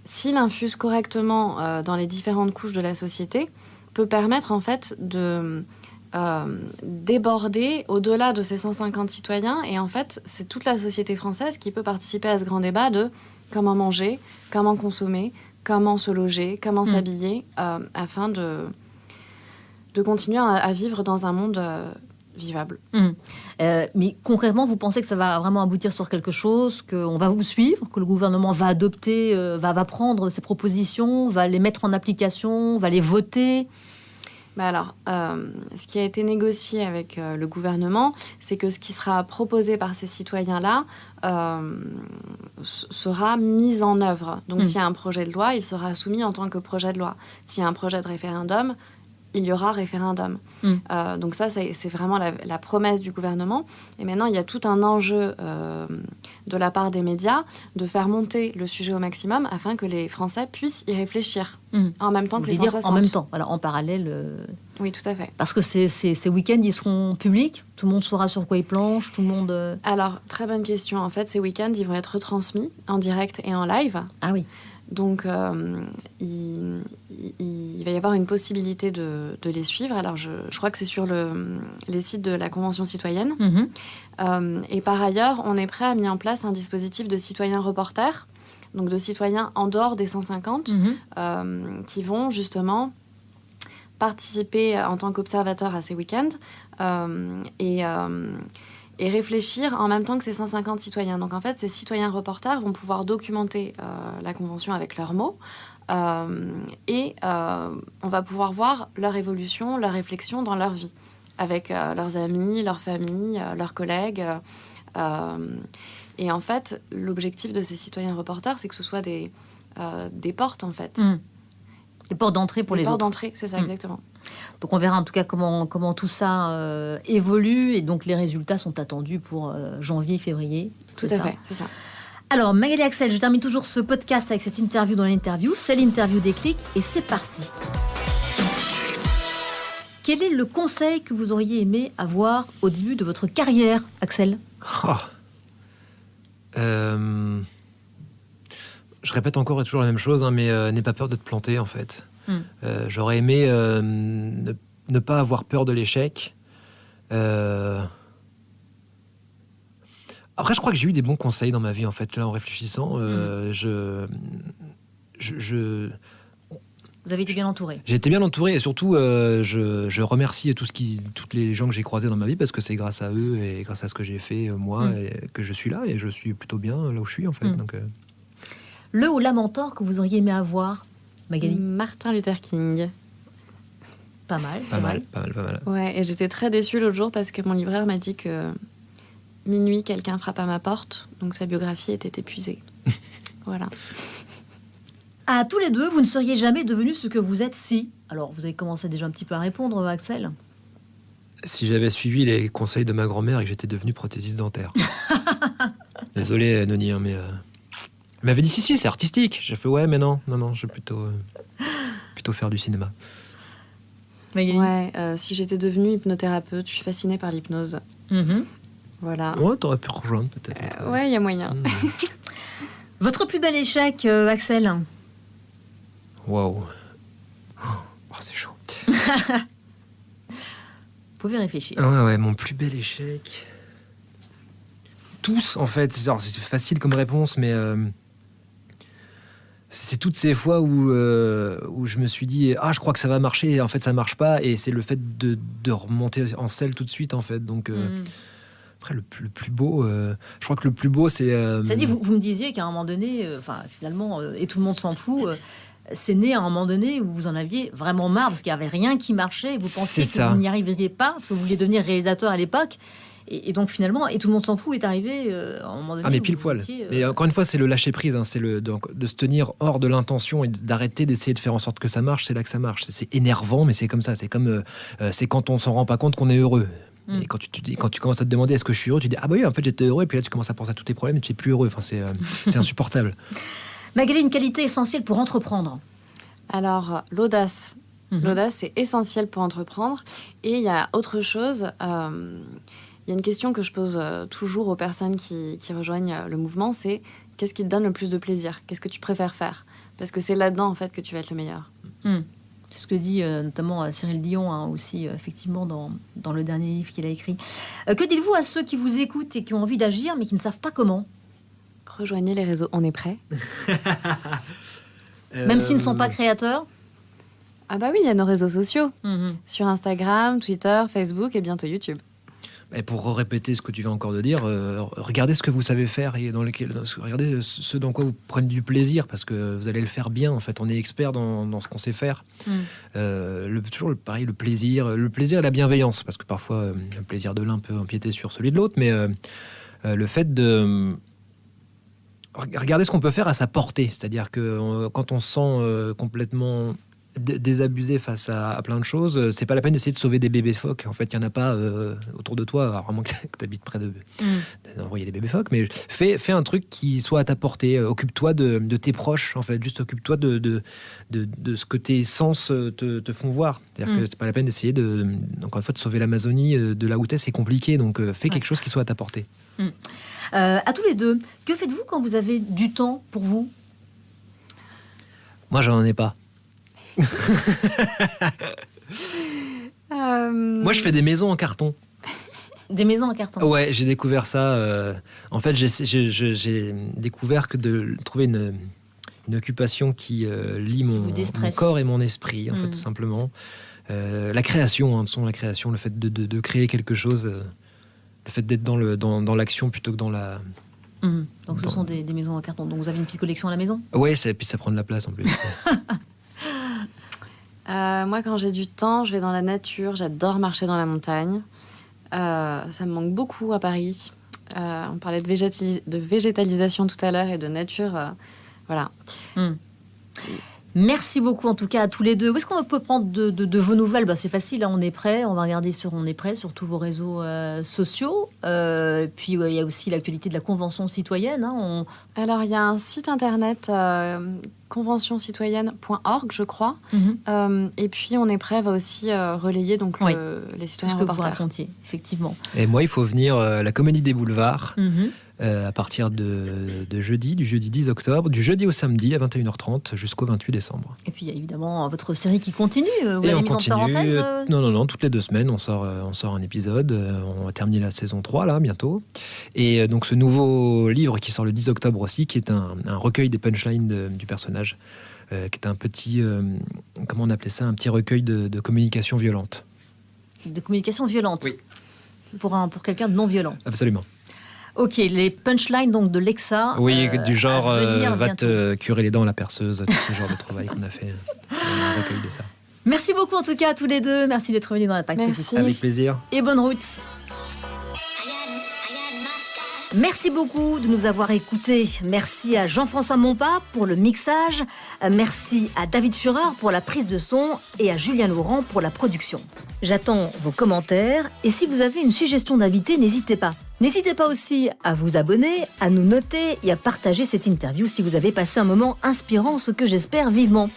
s'il infuse correctement dans les différentes couches de la société, peut permettre en fait de déborder au-delà de ces 150 citoyens. Et en fait, c'est toute la société française qui peut participer à ce grand débat de comment manger, comment consommer, comment se loger, comment s'habiller, afin de continuer à vivre dans un monde vivable. Mais concrètement, vous pensez que ça va vraiment aboutir sur quelque chose, qu'on va vous suivre, que le gouvernement va adopter, va prendre ces propositions, va les mettre en application, va les voter? Alors, ce qui a été négocié avec le gouvernement, c'est que ce qui sera proposé par ces citoyens-là sera mis en œuvre. Donc, s'il y a un projet de loi, il sera soumis en tant que projet de loi. S'il y a un projet de référendum, il y aura référendum. Donc ça, c'est vraiment la promesse du gouvernement. Et maintenant, il y a tout un enjeu de la part des médias de faire monter le sujet au maximum afin que les Français puissent y réfléchir en même temps que les 160. En même temps, voilà, en parallèle. Oui, tout à fait. Parce que ces week-ends, ils seront publics. Tout le monde saura sur quoi ils planchent. Tout le monde. Alors, très bonne question. En fait, ces week-ends, ils vont être retransmis en direct et en live. Ah oui. Donc, il va y avoir une possibilité de les suivre. Alors, je crois que c'est sur les sites de la Convention citoyenne. Et par ailleurs, on est prêt à mettre en place un dispositif de citoyens reporters, donc de citoyens en dehors des 150, qui vont justement participer en tant qu'observateurs à ces week-ends et réfléchir en même temps que ces 150 citoyens. Donc en fait, ces citoyens reporters vont pouvoir documenter la Convention avec leurs mots et on va pouvoir voir leur évolution, leur réflexion dans leur vie, avec leurs amis, leur famille, leurs collègues. Et en fait, l'objectif de ces citoyens reporters, c'est que ce soit des portes, en fait. Des portes d'entrée pour les autres. Des portes d'entrée, c'est ça, exactement. Donc on verra en tout cas comment tout ça évolue. Et donc les résultats sont attendus pour janvier, février. Tout à fait, c'est ça. Alors Magali Axel, je termine toujours ce podcast avec cette interview dans l'interview. C'est l'interview Déclic et c'est parti. Quel est le conseil que vous auriez aimé avoir au début de votre carrière, Axel ? Je répète encore et toujours la même chose, mais n'aie pas peur de te planter, en fait. J'aurais aimé ne pas avoir peur de l'échec. Après, je crois que j'ai eu des bons conseils dans ma vie, en fait, là, en réfléchissant. Vous avez été bien entouré. J'ai été bien entouré et surtout, je remercie toutes les gens que j'ai croisés dans ma vie parce que c'est grâce à eux et grâce à ce que j'ai fait, moi, que je suis là et je suis plutôt bien là où je suis, en fait. Donc, Le ou la mentor que vous auriez aimé avoir, Magali ? Martin Luther King. Pas mal. Pas mal. Ouais, et j'étais très déçue l'autre jour parce que mon libraire m'a dit que minuit, quelqu'un frappe à ma porte, donc sa biographie était épuisée. Voilà. À tous les deux, vous ne seriez jamais devenus ce que vous êtes si... Alors, vous avez commencé déjà un petit peu à répondre, Axel. Si j'avais suivi les conseils de ma grand-mère et que j'étais devenu prothésiste dentaire. Désolé, Noni, mais... Elle m'avait dit, si, c'est artistique. J'ai fait, ouais, mais non, je vais plutôt faire du cinéma. Magali ? Ouais, si j'étais devenue hypnothérapeute, je suis fascinée par l'hypnose. Voilà. Ouais, t'aurais pu rejoindre, peut-être. Ouais, il y a moyen. Votre plus bel échec, Axel ? Waouh. Oh, c'est chaud. Vous pouvez réfléchir. Ouais, mon plus bel échec... Tous, en fait. C'est facile comme réponse, mais... c'est toutes ces fois où je me suis dit je crois que ça va marcher et en fait ça marche pas et c'est le fait de remonter en selle tout de suite en fait donc après le plus beau je crois que le plus beau c'est c'est-à-dire vous me disiez qu'à un moment donné finalement et tout le monde s'en fout c'est né à un moment donné où vous en aviez vraiment marre parce qu'il n'y avait rien qui marchait. Vous pensiez que vous n'y arriveriez pas, parce que vous vouliez devenir réalisateur à l'époque. Et donc finalement, et tout le monde s'en fout est arrivé à un moment donné. Ah mais pile poil. Mais encore une fois, c'est le lâcher prise, c'est de se tenir hors de l'intention et d'arrêter d'essayer de faire en sorte que ça marche. C'est là que ça marche. C'est énervant, mais c'est comme ça. C'est comme c'est quand on s'en rend pas compte qu'on est heureux. Et quand tu commences à te demander est-ce que je suis heureux, tu dis ah bah oui en fait j'étais heureux, et puis là tu commences à penser à tous tes problèmes et tu es plus heureux. Enfin c'est insupportable. Magali, une qualité essentielle pour entreprendre. Alors l'audace. L'audace c'est essentiel pour entreprendre. Et il y a autre chose. Il y a une question que je pose toujours aux personnes qui rejoignent le mouvement, c'est qu'est-ce qui te donne le plus de plaisir ? Qu'est-ce que tu préfères faire ? Parce que c'est là-dedans, en fait, que tu vas être le meilleur. C'est ce que dit notamment Cyril Dion, aussi, effectivement, dans le dernier livre qu'il a écrit. Que dites-vous à ceux qui vous écoutent et qui ont envie d'agir, mais qui ne savent pas comment ? Rejoignez les réseaux, on est prêts. Même s'ils ne sont pas créateurs ? Ah bah oui, il y a nos réseaux sociaux. Sur Instagram, Twitter, Facebook et bientôt YouTube. Et pour répéter ce que tu viens encore de dire, regardez ce que vous savez faire et regardez ce dans quoi vous prenez du plaisir, parce que vous allez le faire bien. En fait, on est expert dans ce qu'on sait faire. Toujours pareil, le plaisir et la bienveillance, parce que parfois le plaisir de l'un peut empiéter sur celui de l'autre, mais le fait de regarder ce qu'on peut faire à sa portée, c'est-à-dire que quand on se sent complètement désabusé face à plein de choses, c'est pas la peine d'essayer de sauver des bébés phoques. En fait, il y en a pas autour de toi, à vraiment que tu habites près d'envoyer des bébés phoques, mais fais un truc qui soit à ta portée. Occupe-toi de tes proches, en fait. Juste occupe-toi de ce que tes sens te font voir. C'est-à-dire que c'est pas la peine d'essayer encore une fois, de sauver l'Amazonie de là où t'es, c'est compliqué. Donc fais quelque chose qui soit à ta portée. À tous les deux, que faites-vous quand vous avez du temps pour vous ? Moi, j'en ai pas. Moi, je fais des maisons en carton. Des maisons en carton. Ouais, j'ai découvert ça. En fait, j'ai découvert que de trouver une occupation qui lie mon corps et mon esprit, en fait, tout simplement. La création, la création, le fait de créer quelque chose, le fait d'être dans l'action plutôt que dans la... Donc ce sont des maisons en carton. Donc vous avez une petite collection à la maison ? Ouais, puis ça prend de la place en plus. Moi, quand j'ai du temps, je vais dans la nature. J'adore marcher dans la montagne. Ça me manque beaucoup à Paris. On parlait de végétalisation tout à l'heure et de nature. Voilà. Merci beaucoup en tout cas à tous les deux. Où est-ce qu'on peut prendre de vos nouvelles ? C'est facile, on est prêt. On va regarder sur On est prêt sur tous vos réseaux sociaux. Puis il y a aussi l'actualité de la Convention citoyenne. Alors il y a un site internet conventioncitoyenne.org, je crois. Et puis On est prêt va aussi relayer donc les citoyens reporters. Effectivement. Et moi, il faut venir à la Comédie des Boulevards. À partir du jeudi 10 octobre, du jeudi au samedi à 21h30 jusqu'au 28 décembre. Et puis il y a évidemment votre série qui continue. Vous l'avez mise continue, en parenthèse Non, toutes les 2 semaines, on sort un épisode. On va terminer la saison 3, là, bientôt. Et donc ce nouveau livre qui sort le 10 octobre aussi, qui est un recueil des punchlines du personnage, qui est un petit, comment on appelait ça, un petit recueil de communication violente. De communication violente. Oui. Pour quelqu'un de non violent. Absolument. Ok, les punchlines donc de Lexa. Oui, du genre va te curer les dents à la perceuse, tout ce genre de travail qu'on a fait. Un recueil de ça. Merci beaucoup en tout cas à tous les deux. Merci d'être venus dans Impact Positif. Avec plaisir. Et bonne route. Merci beaucoup de nous avoir écoutés. Merci à Jean-François Monpas pour le mixage. Merci à David Führer pour la prise de son et à Julien Laurent pour la production. J'attends vos commentaires et si vous avez une suggestion d'invité, n'hésitez pas. N'hésitez pas aussi à vous abonner, à nous noter et à partager cette interview si vous avez passé un moment inspirant, ce que j'espère vivement.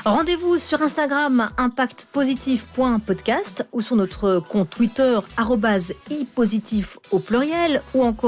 Rendez-vous sur Instagram impactpositif.podcast ou sur notre compte Twitter @ipositif au pluriel ou encore